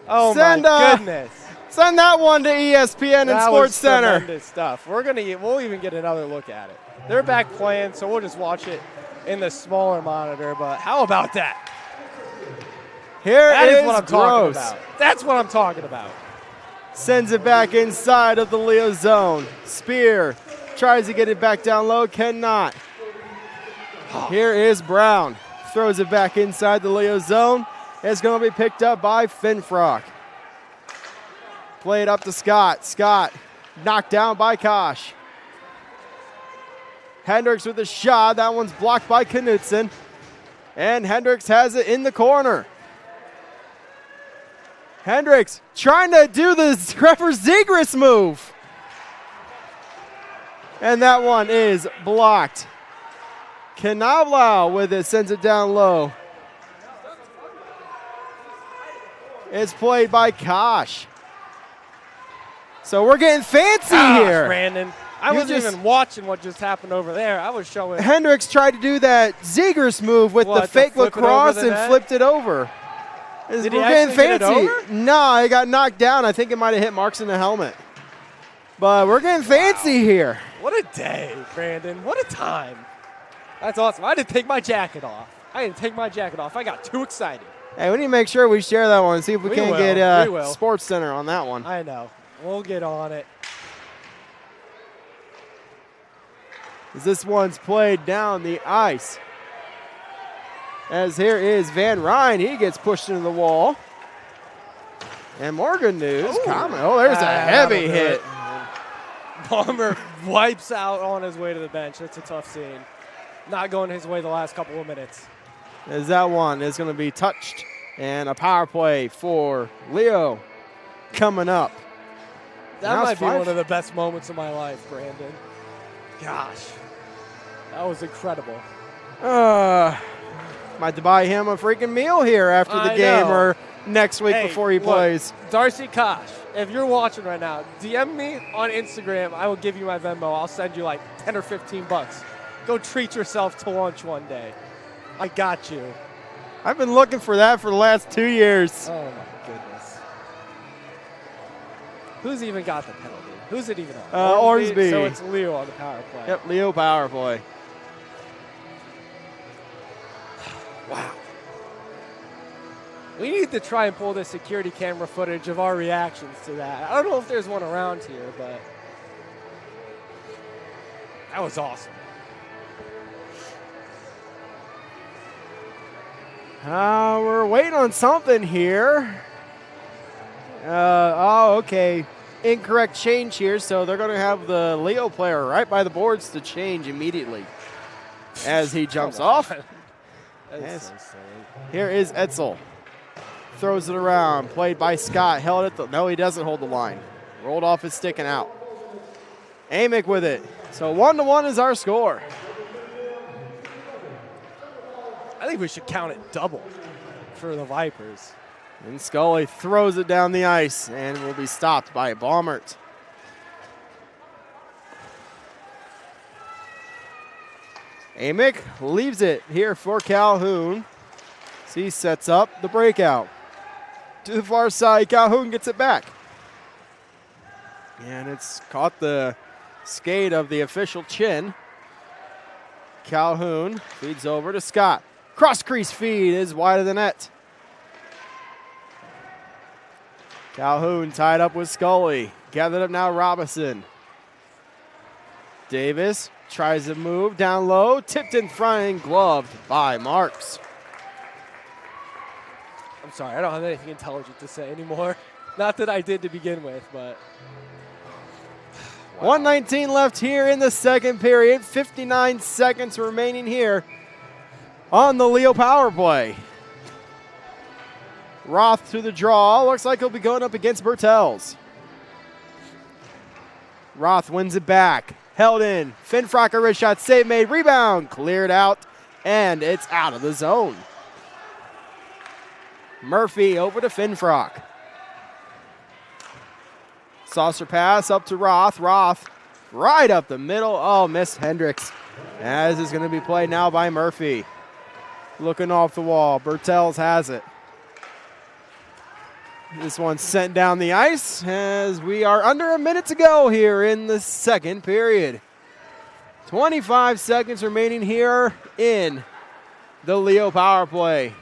Oh, my goodness. Send that one to ESPN and Sports Center. That was tremendous stuff. We'll even get another look at it. They're back playing, so we'll just watch it in the smaller monitor, but how about that? That is what I'm talking about. That's what I'm talking about. Sends it back inside of the Leo zone. Spear tries to get it back down low, cannot. Here is Brown. Throws it back inside the Leo zone. It's going to be picked up by Finfrock. Played up to Scott. Scott knocked down by Kosh. Hendricks with a shot. That one's blocked by Knutson. And Hendricks has it in the corner. Hendricks trying to do the Trevor Zegras move. And that one is blocked. Knoblau with it, sends it down low. It's played by Kosh. So we're getting fancy here. Brandon. I wasn't even watching what just happened over there. I was showing. Hendricks tried to do that Zegras move with the fake lacrosse and flipped it over. Did we're he getting actually fancy. get it over? No, it got knocked down. I think it might have hit Marks in the helmet. But we're getting fancy here. What a day, Brandon. What a time. That's awesome. I didn't take my jacket off. I got too excited. Hey, we need to make sure we share that one and see if we can get Sports Center on that one. I know. We'll get on it. As this one's played down the ice. As here is Van Ryn. He gets pushed into the wall. And more good news. There's a heavy hit. Palmer wipes out on his way to the bench. That's a tough scene. Not going his way the last couple of minutes. As that one is going to be touched. And a power play for Leo coming up. That might be one of the best moments of my life, Brandon. Gosh. That was incredible. Might have to buy him a freaking meal here after the game, or next week before he plays. Darcy Kosh, if you're watching right now, DM me on Instagram. I will give you my Venmo. I'll send you like 10 or 15 bucks. Go treat yourself to lunch one day. I got you. I've been looking for that for the last 2 years. Oh, my goodness. Who's even got the penalty? Who's it even on? Ormsby. So it's Leo on the power play. Yep, Leo power play. Wow. We need to try and pull the security camera footage of our reactions to that. I don't know if there's one around here, but that was awesome. We're waiting on something here. Okay. Incorrect change here, so they're going to have the Leo player right by the boards to change immediately as he jumps off. That's so silly. Here is Etzel. Throws it around. Played by Scott. Held it. No, he doesn't hold the line. Rolled off his stick and out. Amick with it. So 1-1 is our score. I think we should count it double for the Vipers. And Scully throws it down the ice and will be stopped by Baumert. Amick leaves it here for Calhoun. He sets up the breakout. To the far side, Calhoun gets it back. And it's caught the skate of the official chin. Calhoun feeds over to Scott. Cross crease feed is wide of the net. Calhoun tied up with Scully. Gathered up now Robinson. Davis tries to move down low. Tipped in front and gloved by Marks. I'm sorry, I don't have anything intelligent to say anymore. Not that I did to begin with, but. Wow. 1:19 left here in the second period. 59 seconds remaining here on the Leo power play. Roth to the draw. Looks like he'll be going up against Bertels. Roth wins it back. Held in. Finfrock, wrist shot, save made, rebound, cleared out, and it's out of the zone. Murphy over to Finfrock. Saucer pass up to Roth. Roth right up the middle. Oh, missed Hendricks. As is going to be played now by Murphy. Looking off the wall. Bertels has it. This one's sent down the ice as we are under a minute to go here in the second period. 25 seconds remaining here in the Leo power play.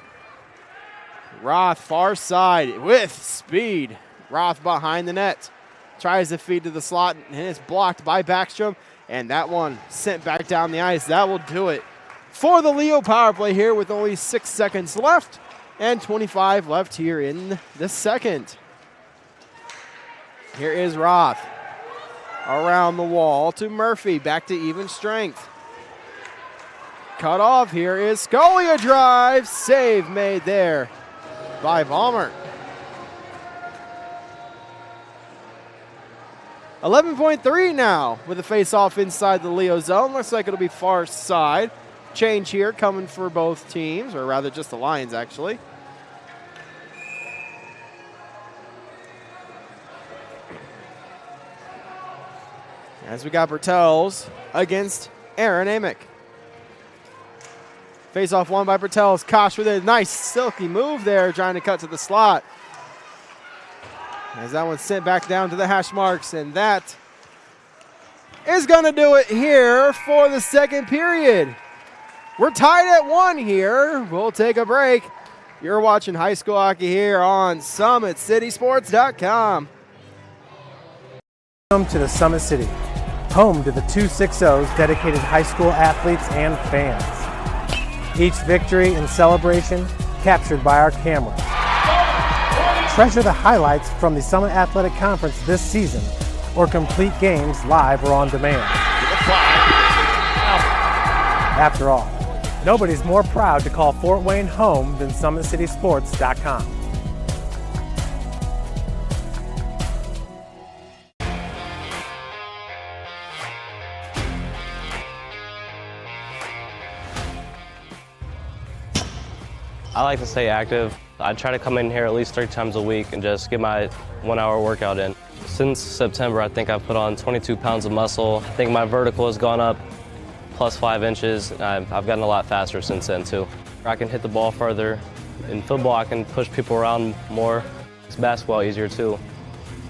Roth far side with speed. Roth behind the net. Tries to feed to the slot and it's blocked by Backstrom. And that one sent back down the ice. That will do it for the Leo power play here with only 6 seconds left. And 25 left here in the second. Here is Roth. Around the wall to Murphy. Back to even strength. Cut off. Here is Scully. A drive. Save made there by Baumert. 11.3 now with a face-off inside the Leo zone. Looks like it'll be far side. Change here coming for both teams, or rather just the Lions, actually. As we got Bertels against Aaron Amick. Face-off won by Bertels. Kosh with a nice silky move there, trying to cut to the slot. As that one's sent back down to the hash marks, and that is going to do it here for the second period. We're tied at 1 here. We'll take a break. You're watching high school hockey here on SummitCitySports.com. Welcome to the Summit City, home to the 260's dedicated high school athletes and fans. Each victory and celebration captured by our cameras. Treasure the highlights from the Summit Athletic Conference this season, or complete games live or on demand. After all, nobody's more proud to call Fort Wayne home than SummitCitySports.com. I like to stay active. I try to come in here at least 3 times a week and just get my 1-hour workout in. Since September, I think I've put on 22 pounds of muscle. I think my vertical has gone up plus 5 inches. I've gotten a lot faster since then too. I can hit the ball further. In football, I can push people around more. It's basketball easier too.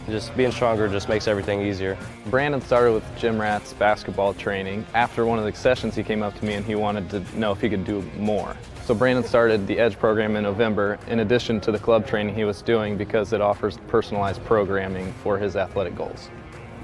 Just being stronger just makes everything easier. Brandon started with gym rats basketball training. After one of the sessions, he came up to me and he wanted to know if he could do more. So Brandon started the EDGE program in November, in addition to the club training he was doing, because it offers personalized programming for his athletic goals.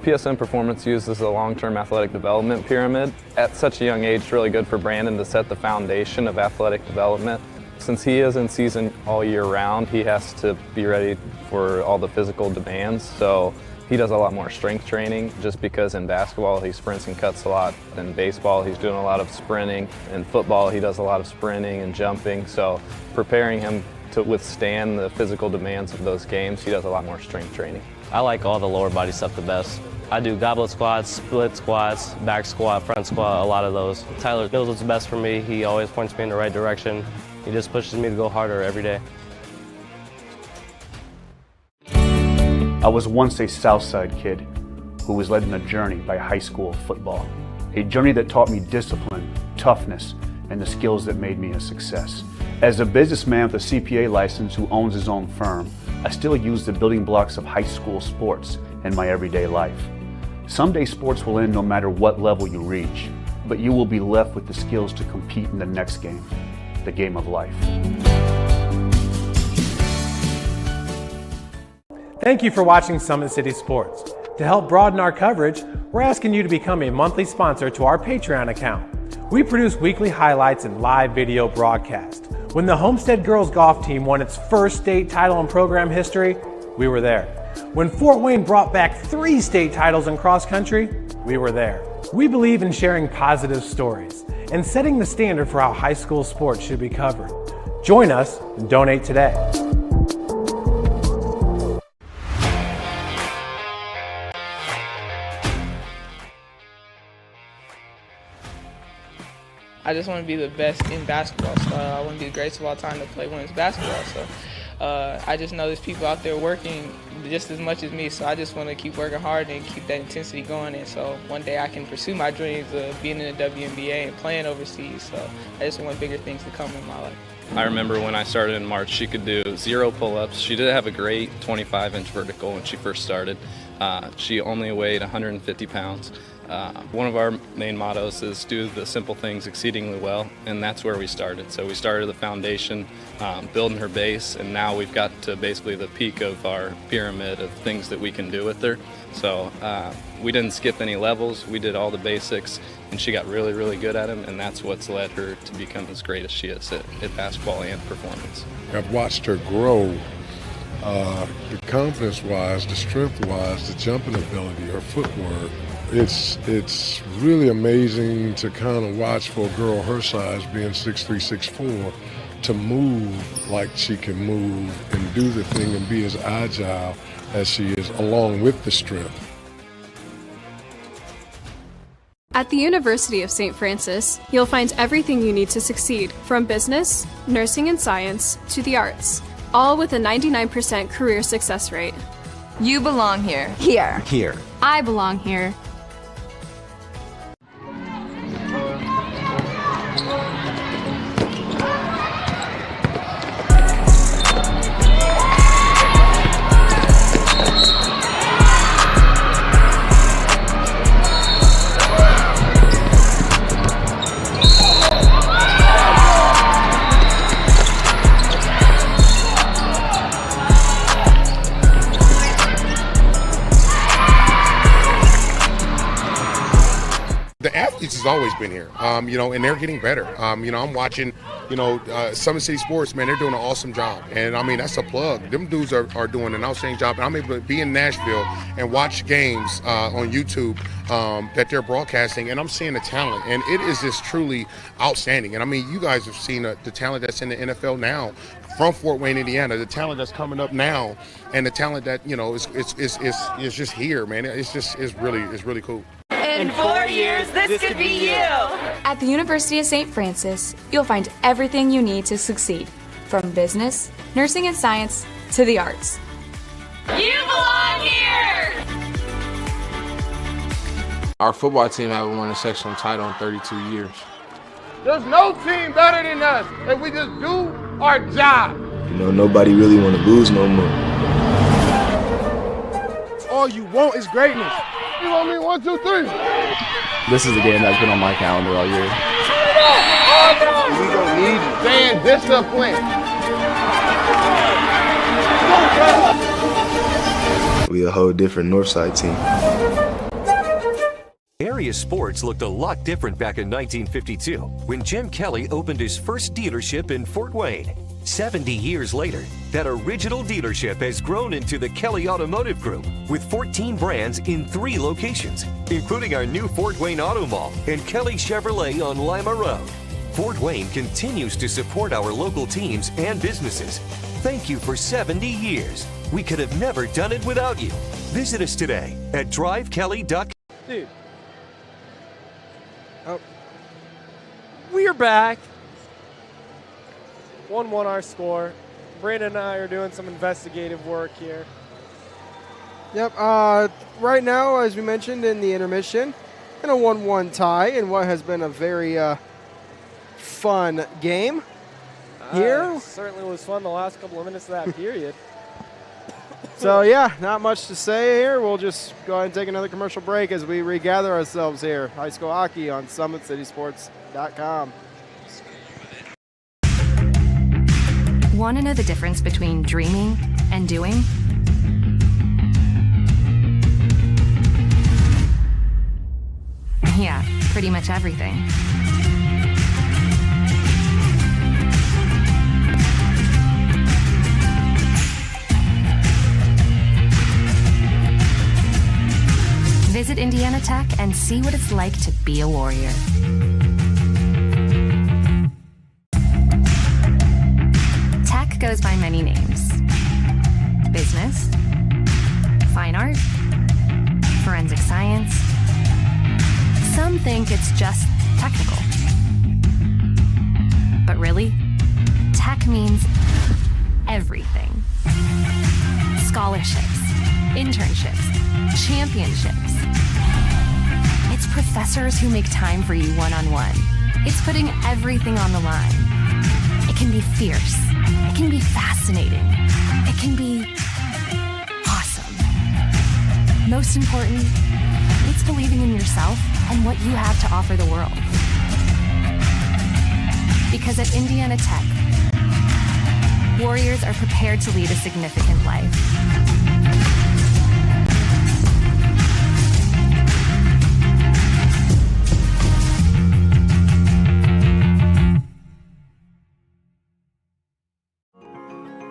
PSM Performance uses a long-term athletic development pyramid. At such a young age, it's really good for Brandon to set the foundation of athletic development. Since he is in season all year round, he has to be ready for all the physical demands. So he does a lot more strength training, just because in basketball he sprints and cuts a lot. In baseball he's doing a lot of sprinting. In football he does a lot of sprinting and jumping. So preparing him to withstand the physical demands of those games, he does a lot more strength training. I like all the lower body stuff the best. I do goblet squats, split squats, back squat, front squat, a lot of those. Tyler knows what's best for me. He always points me in the right direction. He just pushes me to go harder every day. I was once a Southside kid who was led on a journey by high school football. A journey that taught me discipline, toughness, and the skills that made me a success. As a businessman with a CPA license who owns his own firm, I still use the building blocks of high school sports in my everyday life. Someday sports will end no matter what level you reach, but you will be left with the skills to compete in the next game, the game of life. Thank you for watching Summit City Sports. To help broaden our coverage, we're asking you to become a monthly sponsor to our Patreon account. We produce weekly highlights and live video broadcasts. When the Homestead Girls Golf Team won its first state title in program history, we were there. When Fort Wayne brought back 3 state titles in cross country, we were there. We believe in sharing positive stories and setting the standard for how high school sports should be covered. Join us and donate today. I just want to be the best in basketball. So I want to be the greatest of all time to play women's basketball. So I just know there's people out there working just as much as me. So I just want to keep working hard and keep that intensity going. And so one day I can pursue my dreams of being in the WNBA and playing overseas. So I just want bigger things to come in my life. I remember when I started in March, she could do 0 pull-ups. She did have a great 25-inch vertical when she first started. She only weighed 150 pounds. One of our main mottos is do the simple things exceedingly well, and that's where we started. So we started the foundation, building her base, and now we've got to basically the peak of our pyramid of things that we can do with her. So we didn't skip any levels. We did all the basics, and she got really, really good at them, and that's what's led her to become as great as she is at basketball and performance. I've watched her grow, the confidence-wise, the strength-wise, the jumping ability, her footwork. It's really amazing to kind of watch for a girl her size, being 6'3", 6'4", to move like she can move and do the thing and be as agile as she is, along with the strength. At the University of St. Francis, you'll find everything you need to succeed, from business, nursing and science, to the arts, all with a 99% career success rate. You belong here. Here. Here. I belong here. Has always been here, and they're getting better. I'm watching, SummitCitySports, man, they're doing an awesome job. And I mean, that's a plug. Them dudes are doing an outstanding job. And I'm able to be in Nashville and watch games on YouTube that they're broadcasting, and I'm seeing the talent. And it is just truly outstanding. And I mean, you guys have seen the talent that's in the NFL now from Fort Wayne, Indiana, the talent that's coming up now, and the talent that, is just here, man. It's really cool. In 4 years, this could be you. At the University of St. Francis, you'll find everything you need to succeed, From business, nursing and science, to the arts. You belong here! Our football team haven't won a sectional title in 32 years. There's no team better than us if we just do our job. You know, nobody really want to lose no more. All you want is greatness. You want me 1, 2, 3? This is the game that's been on my calendar all year. We gonna need fan discipline. We a whole different Northside team. Area sports looked a lot different back in 1952 when Jim Kelly opened his first dealership in Fort Wayne. 70 years later, that original dealership has grown into the Kelly Automotive Group with 14 brands in 3 locations, including our new Fort Wayne Auto Mall and Kelly Chevrolet on Lima Road. Fort Wayne continues to support our local teams and businesses. Thank you for 70 years. We could have never done it without you. Visit us today at drivekelly.com. Dude. Oh. We're back. 1-1 our score. Brandon and I are doing some investigative work here. Yep. Right now, as we mentioned in the intermission, in a 1-1 tie in what has been a very fun game here. Certainly was fun the last couple of minutes of that period. So, yeah, not much to say here. We'll just go ahead and take another commercial break as we regather ourselves here. High school hockey on SummitCitySports.com. Want to know the difference between dreaming and doing? Yeah, pretty much everything. Visit Indiana Tech and see what it's like to be a warrior. Tech goes by many names. Business, fine art, forensic science. Some think it's just technical. But really, tech means everything. Scholarships, internships, championships. It's professors who make time for you one-on-one. It's putting everything on the line. It can be fierce. It can be fascinating. It can be awesome. Most important, it's believing in yourself and what you have to offer the world. Because at Indiana Tech, warriors are prepared to lead a significant life.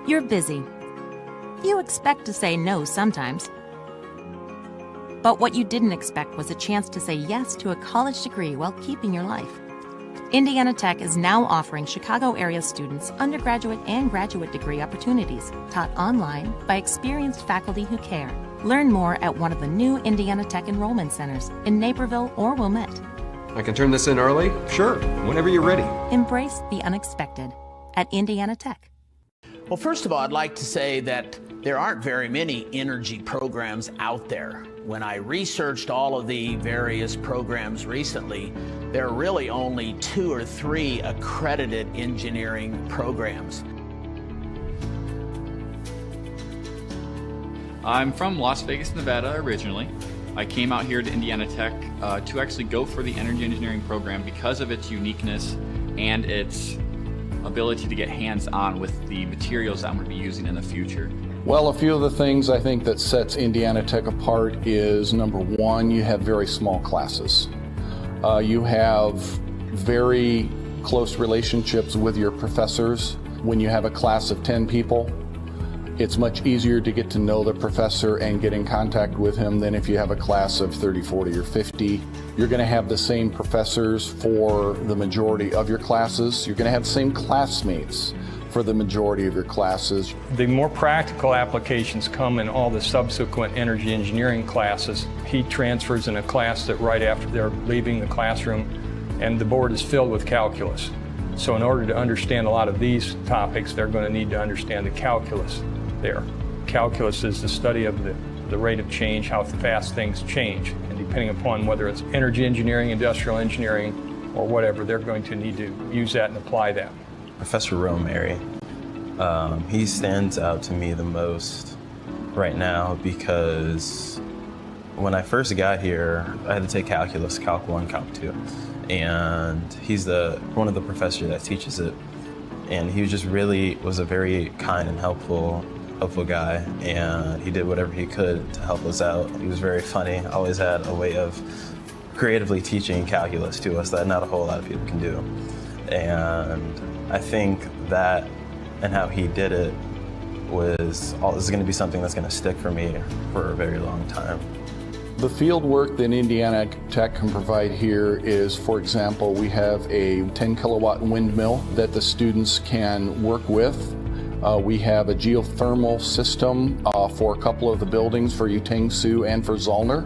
You're busy. You expect to say no sometimes. But what you didn't expect was a chance to say yes to a college degree while keeping your life. Indiana Tech is now offering Chicago area students undergraduate and graduate degree opportunities taught online by experienced faculty who care. Learn more at one of the new Indiana Tech enrollment centers in Naperville or Wilmette. I can turn this in early? Sure, whenever you're ready. Embrace the unexpected at Indiana Tech. Well, first of all, I'd like to say that there aren't very many energy programs out there. When I researched all of the various programs recently, there are really only 2 or 3 accredited engineering programs. I'm from Las Vegas, Nevada originally. I came out here to Indiana Tech to actually go for the energy engineering program because of its uniqueness and its ability to get hands-on with the materials that I'm going to be using in the future. Well, a few of the things I think that sets Indiana Tech apart is, number one, you have very small classes. You have very close relationships with your professors. When you have a class of 10 people, it's much easier to get to know the professor and get in contact with him than if you have a class of 30, 40, or 50. You're going to have the same professors for the majority of your classes. You're going to have the same classmates for the majority of your classes. The more practical applications come in all the subsequent energy engineering classes. He transfers in a class that right after they're leaving the classroom, and the board is filled with calculus. So in order to understand a lot of these topics, they're going to need to understand the calculus there. Calculus is the study of the rate of change, how fast things change. And depending upon whether it's energy engineering, industrial engineering, or whatever, they're going to need to use that and apply that. Professor Romary, he stands out to me the most right now because when I first got here, I had to take calculus, Calc 1, Calc 2. And he's one of the professors that teaches it. And he was a very kind and helpful guy, and he did whatever he could to help us out. He was very funny, always had a way of creatively teaching calculus to us that not a whole lot of people can do. And I think that and how he did it is going to be something that's going to stick for me for a very long time. The field work that Indiana Tech can provide here is, for example, we have a 10 kilowatt windmill that the students can work with. We have a geothermal system for a couple of the buildings for Utang-Sioux and for Zollner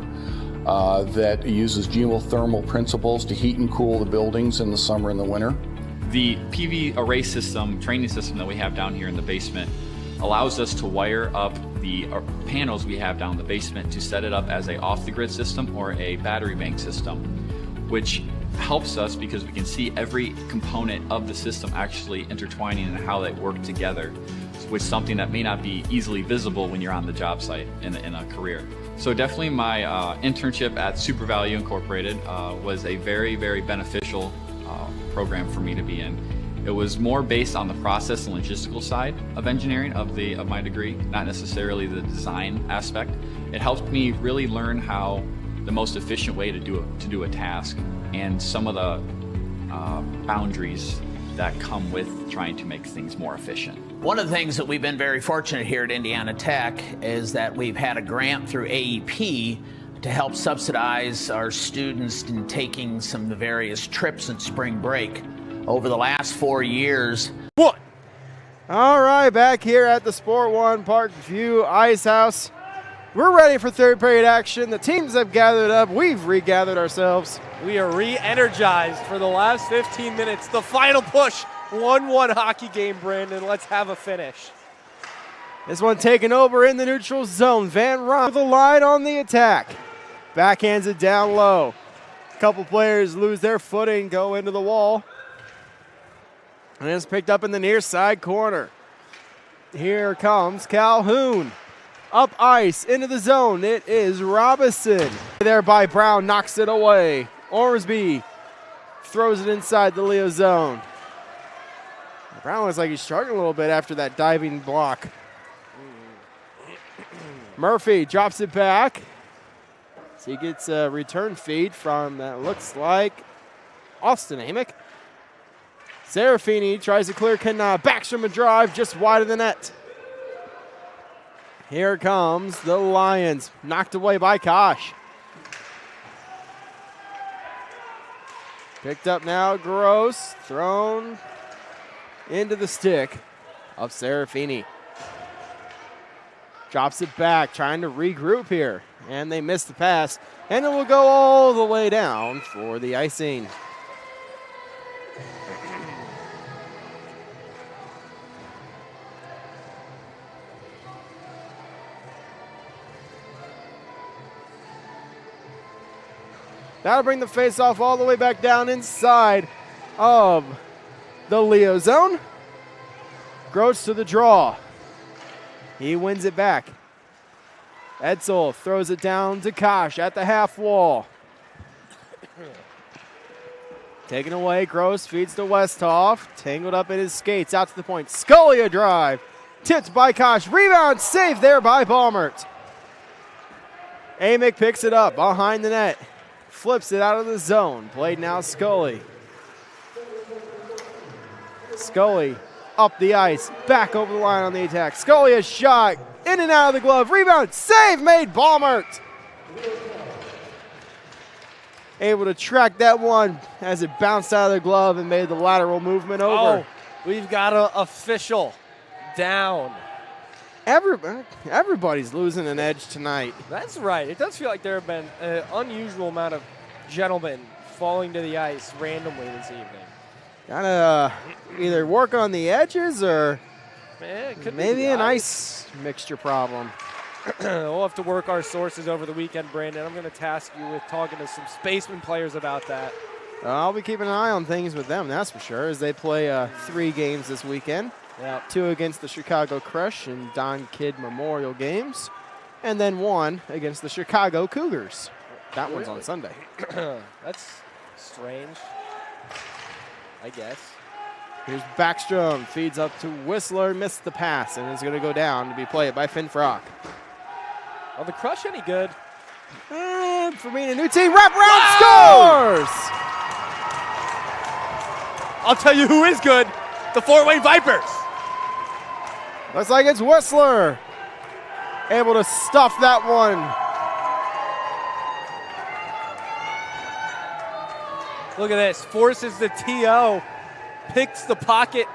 that uses geothermal principles to heat and cool the buildings in the summer and the winter. The PV array system, training system that we have down here in the basement allows us to wire up the panels we have down in the basement to set it up as a off-the-grid system or a battery bank system, which helps us because we can see every component of the system actually intertwining and how they work together, which is something that may not be easily visible when you're on the job site in a career. So definitely my internship at Super Value Incorporated was a very, very beneficial program for me to be in. It was more based on the process and logistical side of engineering of my degree, not necessarily the design aspect. It helped me really learn how the most efficient way to do a task and some of the boundaries that come with trying to make things more efficient. One of the things that we've been very fortunate here at Indiana Tech is that we've had a grant through AEP to help subsidize our students in taking some of the various trips in spring break. Over the last 4 years. All right, back here at the Sport One Parkview Ice House. We're ready for third period action. The teams have gathered up. We've regathered ourselves. We are re-energized for the last 15 minutes. The final push. 1-1 hockey game, Brandon. Let's have a finish. This one taken over in the neutral zone. Van Ron with a line on the attack. Backhands it down low. A couple players lose their footing, go into the wall. And it's picked up in the near side corner. Here comes Calhoun. Up ice, into the zone. It is Robinson. There by Brown, knocks it away. Ormsby throws it inside the Leo zone. Brown looks like he's struggling a little bit after that diving block. Murphy drops it back. So he gets a return feed from, that looks like, Austin Amick. Serafini tries to clear Kanab. Backstrom a drive just wide of the net. Here comes the Lions. Knocked away by Kosh. Picked up now, Gross. Thrown into the stick of Serafini. Drops it back, trying to regroup here. And they miss the pass. And it will go all the way down for the icing. That'll bring the face-off all the way back down inside of the Leo zone. Gross to the draw. He wins it back. Edsel throws it down to Kosh at the half wall. Taken away, Gross feeds to Westhoff. Tangled up in his skates, out to the point. Scully a drive. Tipped by Kosh. Rebound saved there by Baumert. Amick picks it up behind the net. Flips it out of the zone. Played now Scully. Scully up the ice. Back over the line on the attack. Scully a shot. In and out of the glove. Rebound. Save made. Baumert. Able to track that one as it bounced out of the glove and made the lateral movement over. Oh, we've got an official down. Everybody's losing an edge tonight. That's right. It does feel like there have been an unusual amount of gentlemen falling to the ice randomly this evening. Gotta either work on the edges or Man, it could maybe be an ice mixture problem. We'll have to work our sources over the weekend, Brandon. I'm going to task you with talking to some Spaceman players about that. I'll be keeping an eye on things with them, that's for sure, as they play 3 games this weekend. Yep. 2 against the Chicago Crush and Don Kidd Memorial games, and then 1 against the Chicago Cougars. That one's on Sunday. That's strange, I guess. Here's Backstrom, feeds up to Whistler, missed the pass, and is going to go down to be played by Finn Frock. Are the Crush any good? And for me, a new team, wraparound scores! I'll tell you who is good, the Fort Wayne Vipers. Looks like it's Whistler. Able to stuff that one. Look at this, forces the TO, picks the pocket,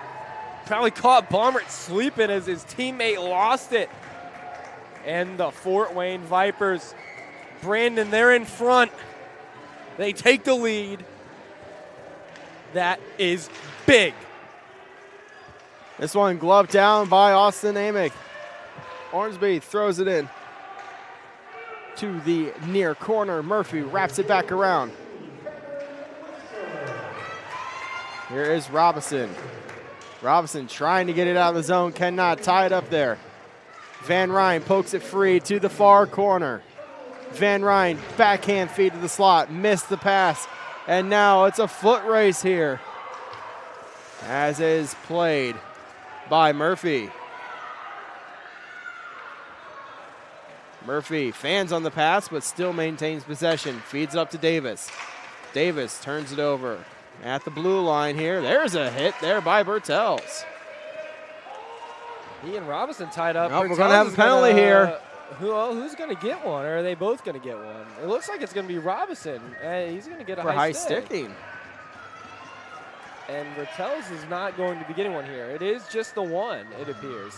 probably caught Baumert sleeping as his teammate lost it. And the Fort Wayne Vipers, Brandon, they're in front. They take the lead. That is big. This one gloved down by Austin Amick. Ormsby throws it in to the near corner. Murphy wraps it back around. Here is Robinson. Robinson trying to get it out of the zone, cannot tie it up there. Van Ryn pokes it free to the far corner. Van Ryn, backhand feed to the slot, missed the pass, and now it's a foot race here, as is played by Murphy. Murphy fans on the pass, but still maintains possession, feeds it up to Davis. Davis turns it over at the blue line here. There's a hit there by Bertels. He and Robinson tied up. Nope, we're going to have a penalty here. Who's going to get one, or are they both going to get one? It looks like it's going to be Robinson. He's going to get a high stick. Sticking. And Bertels is not going to be getting one here. It is just the one, it appears.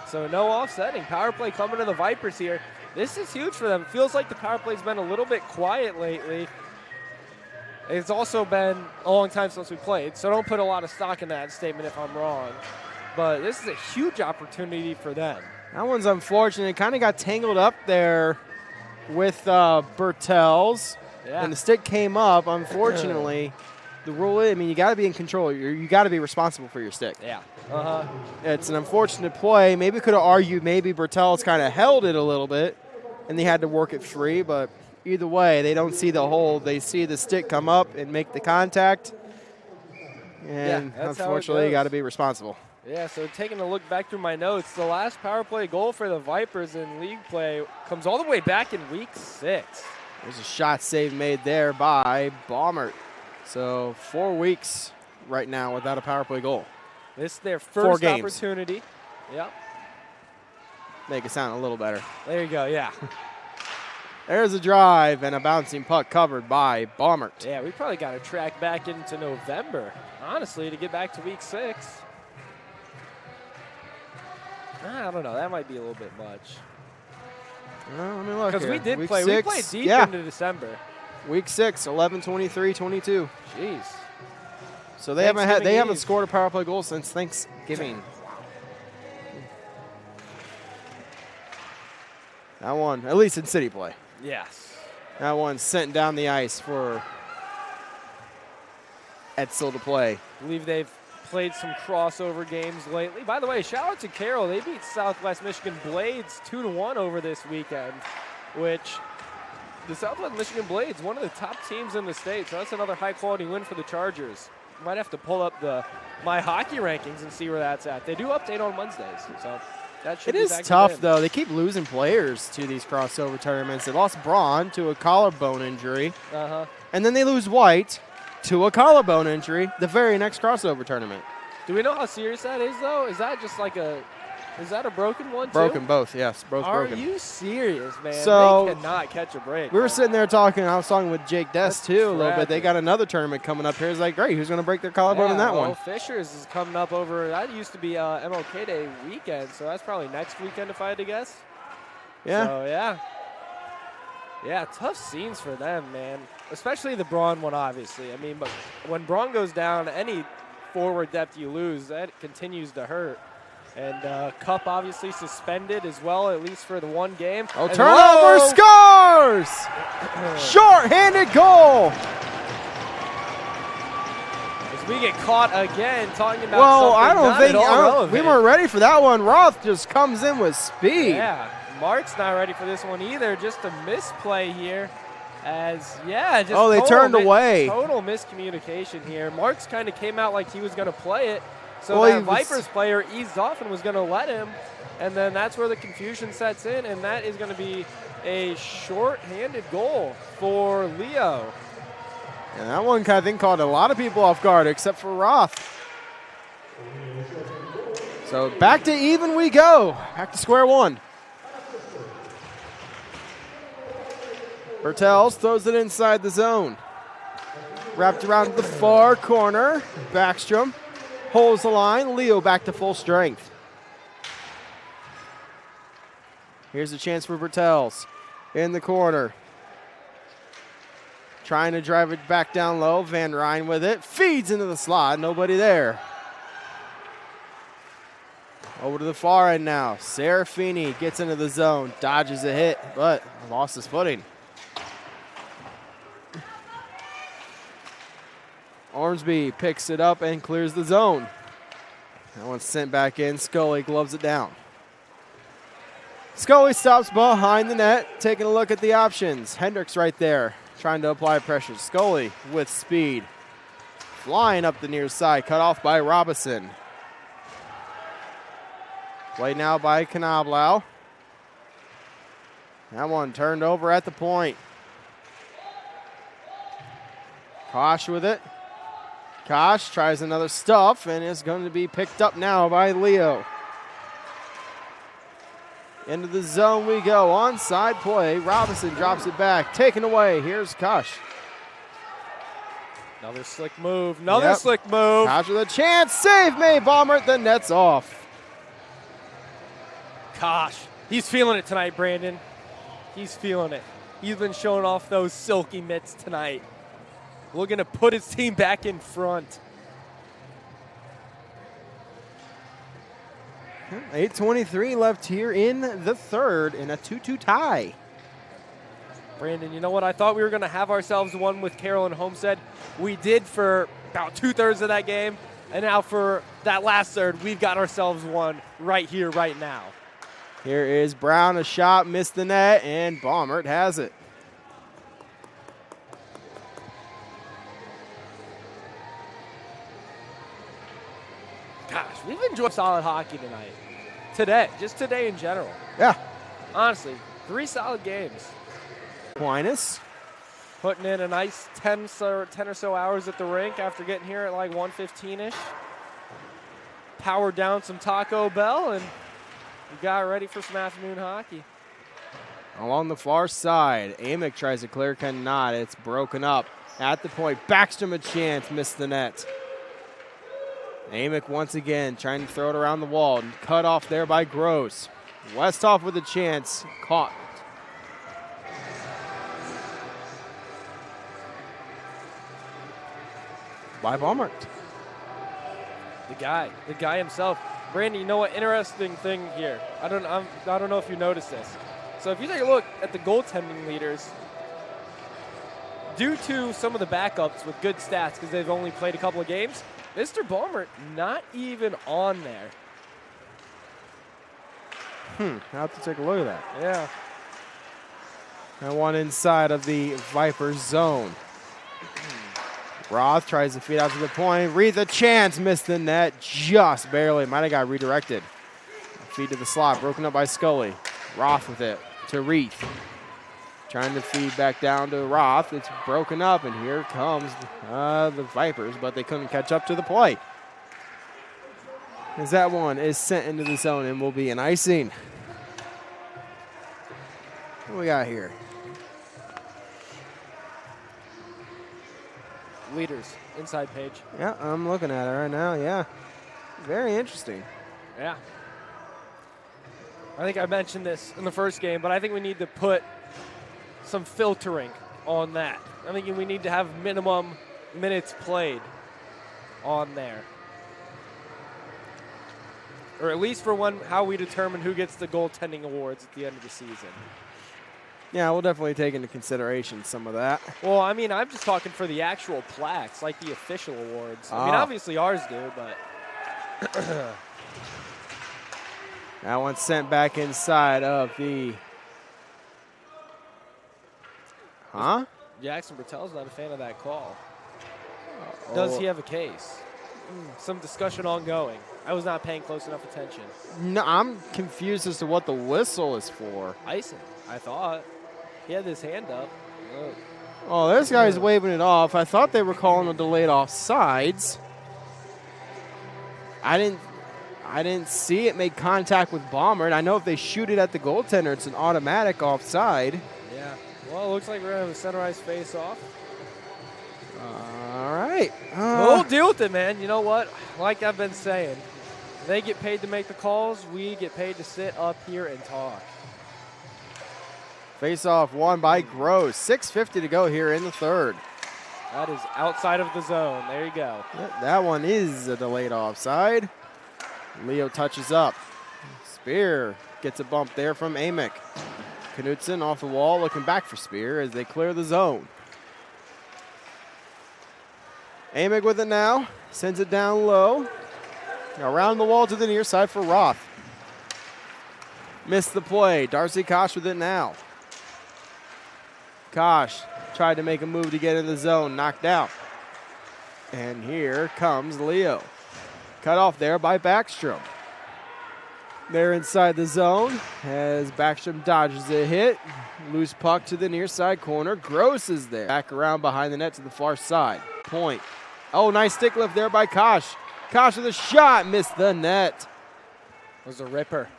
So no offsetting. Power play coming to the Vipers here. This is huge for them. It feels like the power play's been a little bit quiet lately. It's also been a long time since we played, so don't put a lot of stock in that statement if I'm wrong. But this is a huge opportunity for them. That one's unfortunate. It kind of got tangled up there with Bertels, and the stick came up. Unfortunately, the rule is, I mean, you got to be in control. You got to be responsible for your stick. Yeah. It's an unfortunate play. Maybe could have argued maybe Bertels kind of held it a little bit, and they had to work it free. But either way, they don't see the hold. They see the stick come up and make the contact. And unfortunately, you got to be responsible. Yeah, so taking a look back through my notes, the last power play goal for the Vipers in league play comes all the way back in week 6. There's a shot save made there by Baumert. So 4 weeks right now without a power play goal. This is their first opportunity. Yep. Make it sound a little better. There you go, yeah. There's a drive and a bouncing puck covered by Baumert. Yeah, we probably got to track back into November, honestly, to get back to week 6. I don't know. That might be a little bit much. Well, let me look. Because we did week play. 6, we played deep into December. Week 6, 11-23-22. Jeez. So they haven't scored a power play goal since Thanksgiving. That one, at least in city play. Yes. That one sent down the ice for Edsel to play. I believe they've played some crossover games lately. By the way, shout out to Carroll. They beat Southwest Michigan Blades 2-1 over this weekend, which the Southwest Michigan Blades, one of the top teams in the state, so that's another high-quality win for the Chargers. Might have to pull up my hockey rankings and see where that's at. They do update on Wednesdays, so that should be back. It is tough, though. They keep losing players to these crossover tournaments. They lost Braun to a collarbone injury, and then they lose White to a collarbone injury the very next crossover tournament. Do we know how serious that is, though? Is that just like is that a broken one, too? Broken, both, yes. Both broken. Are you serious, man? So, they cannot catch a break. We were sitting there talking. I was talking with Jake Dest, too, a little bit. They got another tournament coming up here. It's like, great, who's going to break their collarbone in that one? Fishers is coming up over, that used to be MLK Day weekend, so that's probably next weekend if I had to guess. Yeah. So, yeah. Yeah, tough scenes for them, man. Especially the Braun one, obviously. I mean, but when Braun goes down, any forward depth you lose, that continues to hurt. And Cup obviously suspended as well, at least for the one game. Oh, turnover, scores! Short-handed goal. As we get caught again, talking about we weren't ready for that one. Roth just comes in with speed. Yeah, Mark's not ready for this one either. Just a misplay here. They turned away. Total miscommunication here. Marks kind of came out like he was going to play it. So that Vipers player eased off and was going to let him. And then that's where the confusion sets in. And that is going to be a short-handed goal for Leo. And that one, I think, caught a lot of people off guard, except for Roth. So back to even we go. Back to square one. Bertels throws it inside the zone. Wrapped around the far corner. Backstrom holds the line. Leo back to full strength. Here's a chance for Bertels in the corner. Trying to drive it back down low. Van Ryn with it. Feeds into the slot. Nobody there. Over to the far end now. Serafini gets into the zone. Dodges a hit, but lost his footing. Ormsby picks it up and clears the zone. That one's sent back in. Scully gloves it down. Scully stops behind the net, taking a look at the options. Hendricks right there, trying to apply pressure. Scully with speed. Flying up the near side, cut off by Robinson. Play now by Knoblau. That one turned over at the point. Kosh with it. Kosh tries another stuff and is going to be picked up now by Leo. Into the zone we go. Onside play. Robinson drops it back. Taken away. Here's Kosh. Another slick move. Slick move. Kosh with a chance. Save made. Bomber. The net's off. Kosh. He's feeling it tonight, Brandon. He's feeling it. He's been showing off those silky mitts tonight. Looking to put his team back in front. 8:23 left here in the third in a 2-2 tie. Brandon, you know what? I thought we were going to have ourselves one with Carroll and Homestead. We did for about 2/3 of that game. And now for that last third, we've got ourselves one right here, right now. Here is Brown, a shot, missed the net, and Baumert has it. Gosh, we've enjoyed solid hockey tonight. Today in general. Yeah. Honestly, 3 solid games. Aquinas putting in a nice 10 or so hours at the rink after getting here at like 1:15-ish. Powered down some Taco Bell and we got ready for some afternoon hockey. Along the far side, Amick tries to clear, cannot. It's broken up at the point. Backstrom a chance, missed the net. Amick once again trying to throw it around the wall. Cut off there by Gross. Westhoff with a chance. Caught. By Baumert. The guy himself. Brandy, you know what? Interesting thing here. I don't know if you noticed this. So if you take a look at the goaltending leaders, due to some of the backups with good stats because they've only played a couple of games, Mr. Baumert not even on there. I'll have to take a look at that. Yeah. That one inside of the Vipers zone. Roth tries to feed out to the point. Reed a chance, missed the net just barely. Might have got redirected. Feed to the slot, broken up by Scully. Roth with it to Reeth. Trying to feed back down to Roth. It's broken up, and here comes the Vipers, but they couldn't catch up to the play. As that one is sent into the zone and will be an icing. What we got here? Leaders, inside page. Yeah, I'm looking at it right now, yeah. Very interesting. Yeah. I think I mentioned this in the first game, but I think we need to put some filtering on that. I think we need to have minimum minutes played on there. or at least for how we determine who gets the goaltending awards at the end of the season. Yeah, we'll definitely take into consideration some of that. Well, I mean, I'm just talking for the actual plaques, like the official awards. I mean, obviously ours do, but. That one's sent back inside of the. Huh? Jackson Bertel's not a fan of that call. Does he have a case? Some discussion ongoing. I was not paying close enough attention. No, I'm confused as to what the whistle is for. Icing, I thought. He had his hand up. Oh, this guy's waving it off. I thought they were calling a delayed offsides. I didn't see it make contact with Bomber. And I know if they shoot it at the goaltender, it's an automatic offside. Yeah. Well, it looks like we're going to have a center ice face-off. All right. We'll deal with it, man. You know what? Like I've been saying, they get paid to make the calls. We get paid to sit up here and talk. Face-off won by Gross. 6:50 to go here in the third. That is outside of the zone. There you go. That one is a delayed offside. Leo touches up. Spear gets a bump there from Amick. Knutson off the wall looking back for Spear as they clear the zone. Amick with it now. Sends it down low. Around the wall to the near side for Roth. Missed the play. Darcy Kosh with it now. Kosh tried to make a move to get in the zone. Knocked out. And here comes Leo. Cut off there by Backstrom. They're inside the zone as Backstrom dodges a hit. Loose puck to the near side corner. Gross is there. Back around behind the net to the far side. Point. Oh, nice stick lift there by Kosh. Kosh with a shot. Missed the net. It was a ripper.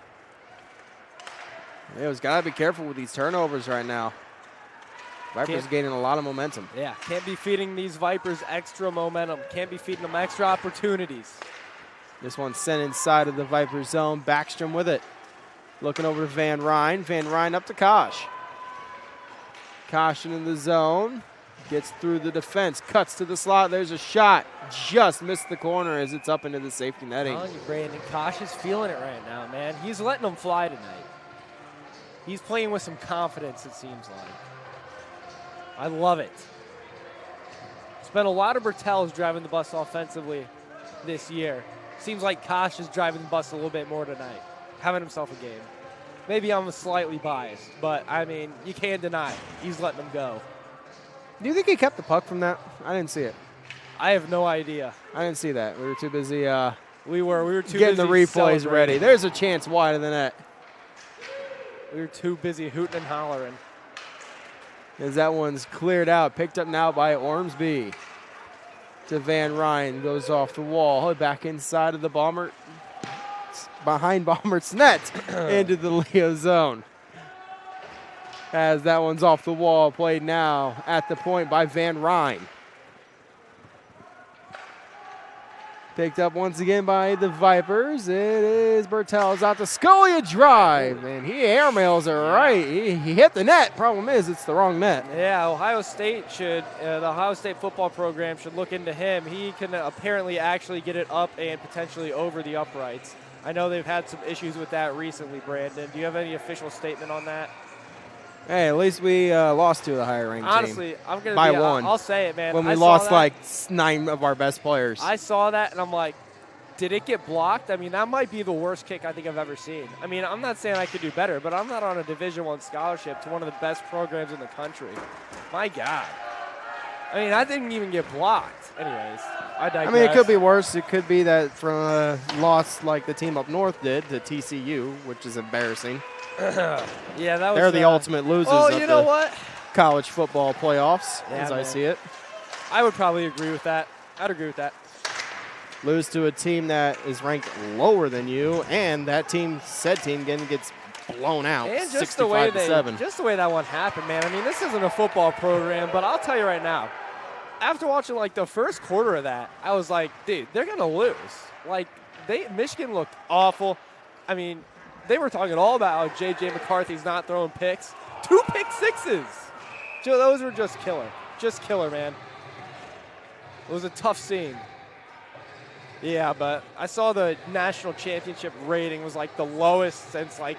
Leo's got to be careful with these turnovers right now. Vipers gaining a lot of momentum. Yeah, can't be feeding these Vipers extra momentum. Can't be feeding them extra opportunities. This one's sent inside of the Viper zone. Backstrom with it. Looking over to Van Ryn. Van Ryn up to Kosh. Kosh into the zone. Gets through the defense. Cuts to the slot. There's a shot. Just missed the corner as it's up into the safety netting. I'm telling you, Brandon, Kosh is feeling it right now, man. He's letting them fly tonight. He's playing with some confidence, it seems like. I love it. It's been a lot of Bertels driving the bus offensively this year. Seems like Kosh is driving the bus a little bit more tonight, having himself a game. Maybe I'm slightly biased, but, I mean, you can't deny it. He's letting them go. Do you think he kept the puck from that? I didn't see it. I have no idea. I didn't see that. We were too busy we were too getting busy the replays ready. There's a chance wide of the net. We were too busy hooting and hollering. As that one's cleared out, picked up now by Ormsby. To Van Ryn, goes off the wall, back inside of the Bomber, behind Bombert's net, into the Leo zone. As that one's off the wall, played now at the point by Van Ryn. Picked up once again by the Vipers. It is Bertels out to Scalia drive, and he airmails it right. He hit the net. Problem is, it's the wrong net. Yeah, Ohio State should, the Ohio State football program should look into him. He can apparently actually get it up and potentially over the uprights. I know they've had some issues with that recently, Brandon. Do you have any official statement on that? Hey, at least we lost to the higher ranked team. Honestly, I'm going to by one. I'll say it, man. When we lost like 9 of our best players. I saw that, and I'm like, did it get blocked? I mean, that might be the worst kick I think I've ever seen. I mean, I'm not saying I could do better, but I'm not on a Division I scholarship to one of the best programs in the country. My God. I mean, I didn't even get blocked. Anyways, I digress. I mean, it could be worse. It could be that from a loss like the team up north did to TCU, which is embarrassing. Yeah, that was. They're the ultimate losers of you know the what? college football playoffs, Yeah, as man. I see it. I would probably agree with that. I'd agree with that. Lose to a team that is ranked lower than you, and that team, said team, again gets blown out, And just the way 65-7. just the way that one happened, man. I mean, this isn't a football program, but I'll tell you right now, after watching like the first quarter of that, I was like, dude, they're gonna lose. Like, Michigan looked awful. I mean, they were talking all about how J.J. McCarthy's not throwing picks. 2 pick sixes. Those were just killer. Just killer, man. It was a tough scene. Yeah, but I saw the national championship rating was like the lowest since like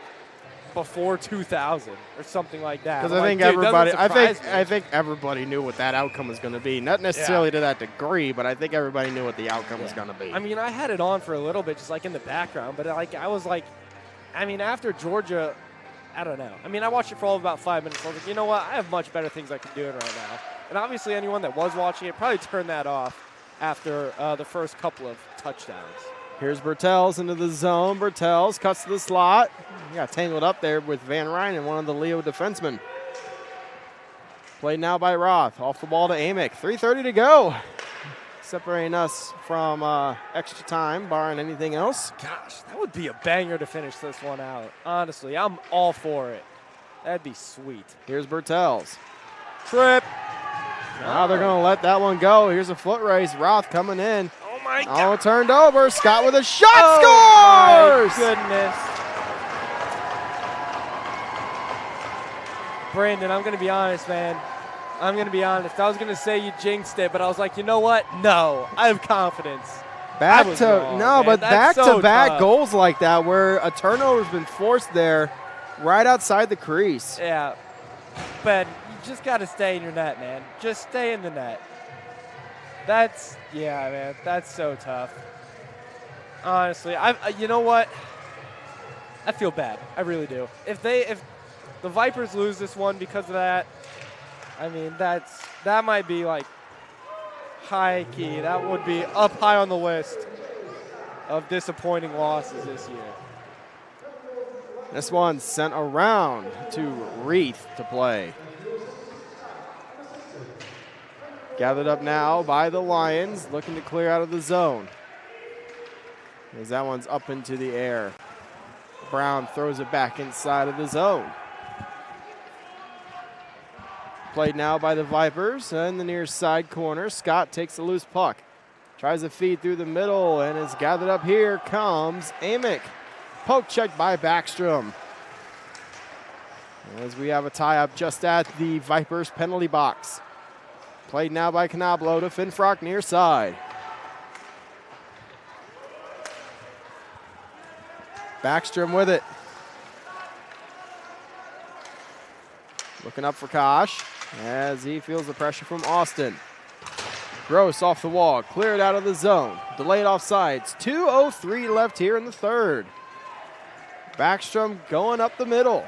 before 2000 or something like that. Because I think everybody knew what that outcome was going to be. Not necessarily to that degree, but I think everybody knew what the outcome was going to be. I mean, I had it on for a little bit, just like in the background, but like I was like, I mean, after Georgia, I don't know. I mean, I watched it for all of about 5 minutes. I was like, you know what? I have much better things I can do it right now. And obviously, anyone that was watching it probably turned that off after the first couple of touchdowns. Here's Bertels into the zone. Bertels cuts to the slot. He got tangled up there with Van Ryn and one of the Leo defensemen. Played now by Roth. Off the ball to Amick. 3:30 to go. Separating us from extra time, barring anything else. Gosh, that would be a banger to finish this one out. Honestly, I'm all for it. That'd be sweet. Here's Bertels. Trip. Now they're going to let that one go. Here's a foot race. Roth coming in. Oh, my God. All turned over. Scott with a shot. Oh, scores! My goodness. Brandon, I'm going to be honest, man. I'm going to be honest. I was going to say you jinxed it, but I was like, you know what? No, I have confidence. Back-to-back goals like that where a turnover's been forced there right outside the crease. Yeah, but you just got to stay in your net, man. Just stay in the net. Man, that's so tough. Honestly, you know what? I feel bad. I really do. If the Vipers lose this one because of that, I mean, that might be like high key. That would be up high on the list of disappointing losses this year. This one sent around to Reith to play. Gathered up now by the Lions, looking to clear out of the zone. As that one's up into the air. Brown throws it back inside of the zone. Played now by the Vipers in the near side corner. Scott takes the loose puck. Tries to feed through the middle and is gathered up. Here comes Amick. Poke check by Backstrom. As we have a tie-up just at the Vipers penalty box. Played now by Knoblow to Finfrock near side. Backstrom with it. Looking up for Kosh as he feels the pressure from Austin. Gross off the wall, cleared out of the zone. Delayed offsides. 2:03 left here in the third. Backstrom going up the middle.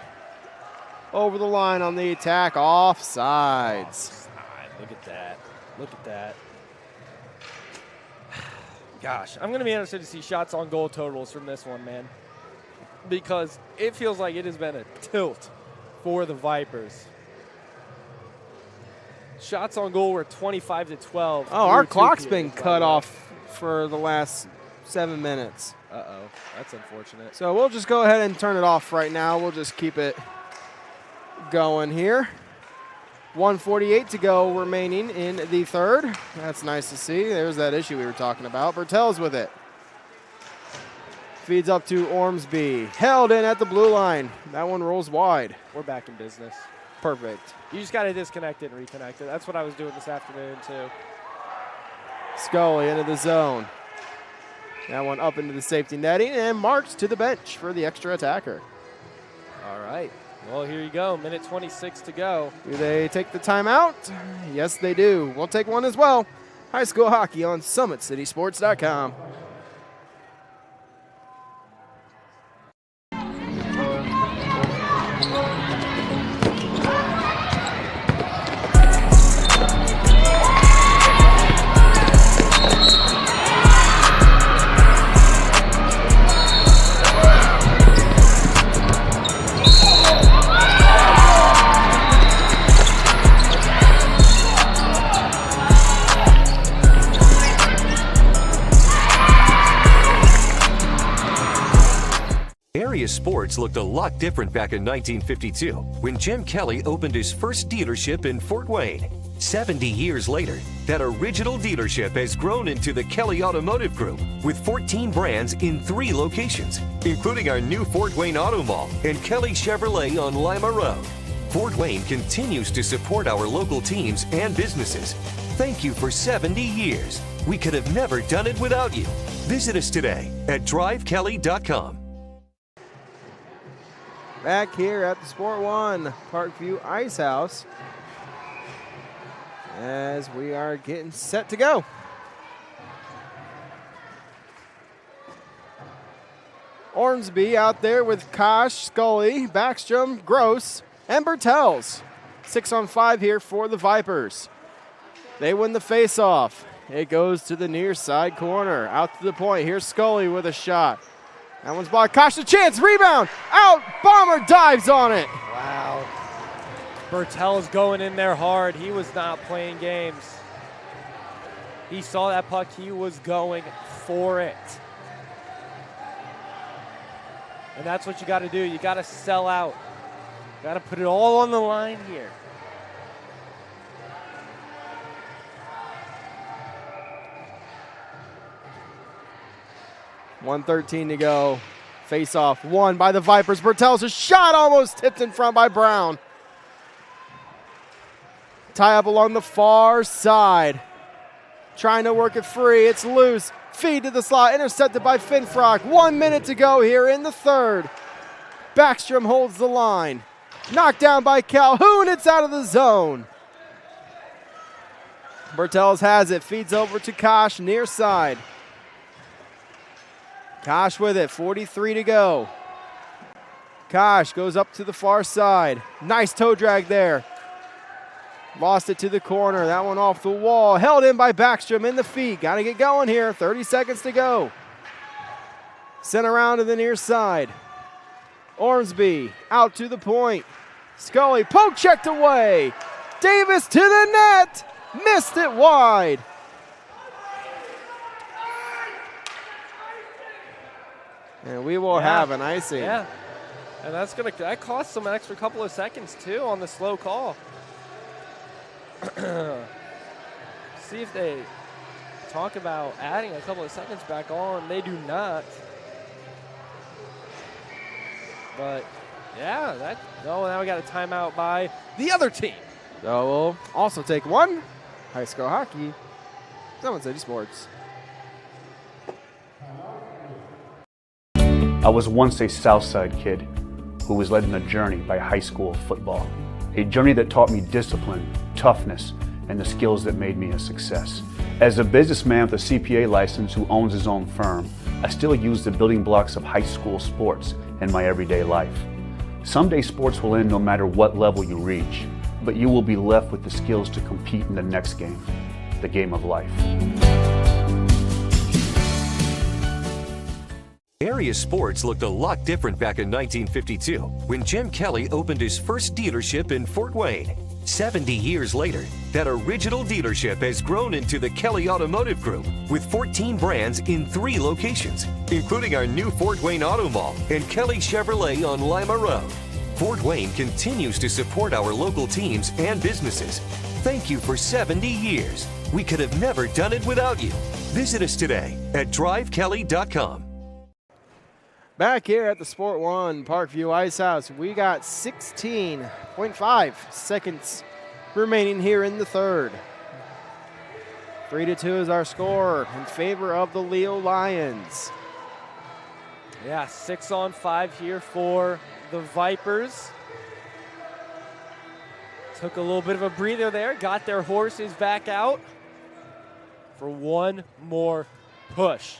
Over the line on the attack, offsides. Look at that. Look at that. Gosh, I'm going to be interested to see shots on goal totals from this one, man. Because it feels like it has been a tilt for the Vipers. Shots on goal were 25-12. Oh, our clock's been cut off for the last 7 minutes. Uh-oh, that's unfortunate. So we'll just go ahead and turn it off right now. We'll just keep it going here. 1:48 to go remaining in the third. That's nice to see. There's that issue we were talking about. Bertels with it. Feeds up to Ormsby. Held in at the blue line. That one rolls wide. We're back in business. Perfect. You just got to disconnect it and reconnect it. That's what I was doing this afternoon, too. Scully into the zone. That one up into the safety netting and marks to the bench for the extra attacker. All right. Well, here you go. Minute 26 to go. Do they take the timeout? Yes, they do. We'll take one as well. High school hockey on SummitCitySports.com. Sports looked a lot different back in 1952 when Jim Kelly opened his first dealership in Fort Wayne. 70 years later, that original dealership has grown into the Kelly Automotive Group with 14 brands in 3 locations, including our new Fort Wayne Auto Mall and Kelly Chevrolet on Lima Road. Fort Wayne continues to support our local teams and businesses. Thank you for 70 years. We could have never done it without you. Visit us today at drivekelly.com. Back here at the Sport One Parkview Ice House as we are getting set to go. Ormsby out there with Kosh, Scully, Backstrom, Gross, and Bertels. 6-on-5 here for the Vipers. They win the face-off. It goes to the near side corner. Out to the point. Here's Scully with a shot. That one's blocked. Kosh, a chance. Rebound. Out. Bomber dives on it. Wow. Bertel's going in there hard. He was not playing games. He saw that puck. He was going for it. And that's what you got to do. You got to sell out. You got to put it all on the line here. .113 to go. Face off. Won by the Vipers. Bertel's a shot almost tipped in front by Brown. Tie up along the far side. Trying to work it free. It's loose. Feed to the slot. Intercepted by Finfrock. 1 minute to go here in the third. Backstrom holds the line. Knocked down by Calhoun. It's out of the zone. Bertels has it. Feeds over to Kosh near side. Kosh with it. 43 to go. Kosh goes up to the far side. Nice toe drag there. Lost it to the corner. That one off the wall. Held in by Backstrom in the feet. Got to get going here. 30 seconds to go. Sent around to the near side. Ormsby out to the point. Scully poke checked away. Davis to the net. Missed it wide. And we will have an icing. Yeah. And that cost them an extra couple of seconds too on the slow call. See if they talk about adding a couple of seconds back on. They do not. But yeah, now we got a timeout by the other team. So we'll also take one. High school hockey. Summit City Sports. I was once a Southside kid who was led on a journey by high school football. A journey that taught me discipline, toughness, and the skills that made me a success. As a businessman with a CPA license who owns his own firm, I still use the building blocks of high school sports in my everyday life. Someday sports will end no matter what level you reach, but you will be left with the skills to compete in the next game, the game of life. Area sports looked a lot different back in 1952 when Jim Kelly opened his first dealership in Fort Wayne. 70 years later, that original dealership has grown into the Kelly Automotive Group with 14 brands in 3 locations, including our new Fort Wayne Auto Mall and Kelly Chevrolet on Lima Road. Fort Wayne continues to support our local teams and businesses. Thank you for 70 years. We could have never done it without you. Visit us today at drivekelly.com. Back here at the Sport One Parkview Ice House, we got 16.5 seconds remaining here in the third. 3-2 is our score in favor of the Leo Lions. Yeah, 6-on-5 here for the Vipers. Took a little bit of a breather there, got their horses back out for one more push.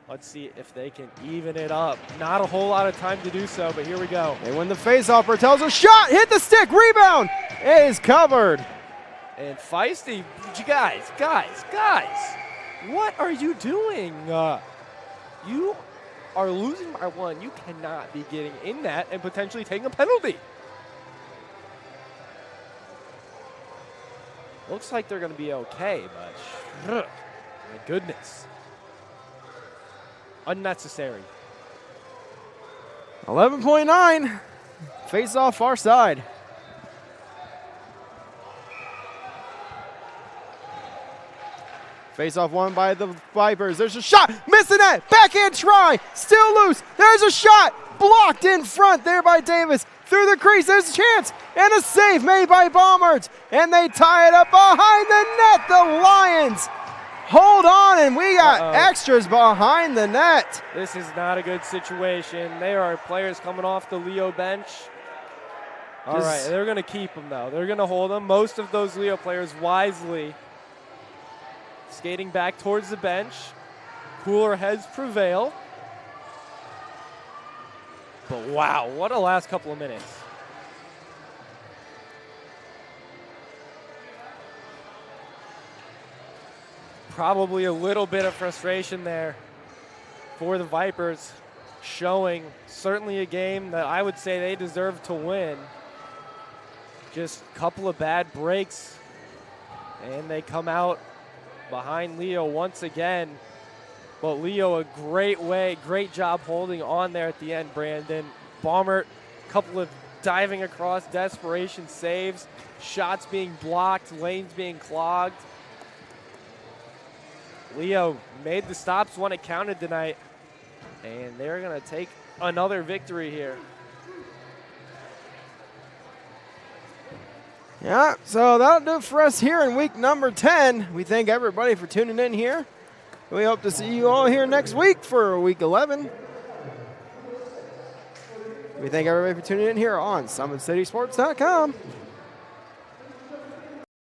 Let's see if they can even it up. Not a whole lot of time to do so, but here we go. They win the faceoff. Bertel's a shot, hit the stick, rebound. It is covered. And Feisty, you guys, what are you doing? You are losing by one. You cannot be getting in that and potentially taking a penalty. Looks like they're going to be okay, but my goodness. Unnecessary. 11.9. Face off far side. Face off won by the Vipers. There's a shot. Missing it. Backhand try. Still loose. There's a shot. Blocked in front there by Davis. Through the crease. There's a chance. And a save made by Bombers. And they tie it up behind the net. The Lions Hold on, and we got extras behind the net. This is not a good situation. There are players coming off the Leo bench. All right, they're going to keep them, though. They're going to hold them. Most of those Leo players wisely skating back towards the bench. Cooler heads prevail. But wow, what a last couple of minutes. Probably a little bit of frustration there for the Vipers, showing certainly a game that I would say they deserve to win. Just a couple of bad breaks, and they come out behind Leo once again. But Leo, a great job holding on there at the end, Brandon. Baumert, a couple of diving across desperation saves, shots being blocked, lanes being clogged. Leo made the stops when it counted tonight, and they're going to take another victory here. Yeah, so that'll do it for us here in week number 10. We thank everybody for tuning in here. We hope to see you all here next week for week 11. We thank everybody for tuning in here on SummitCitySports.com.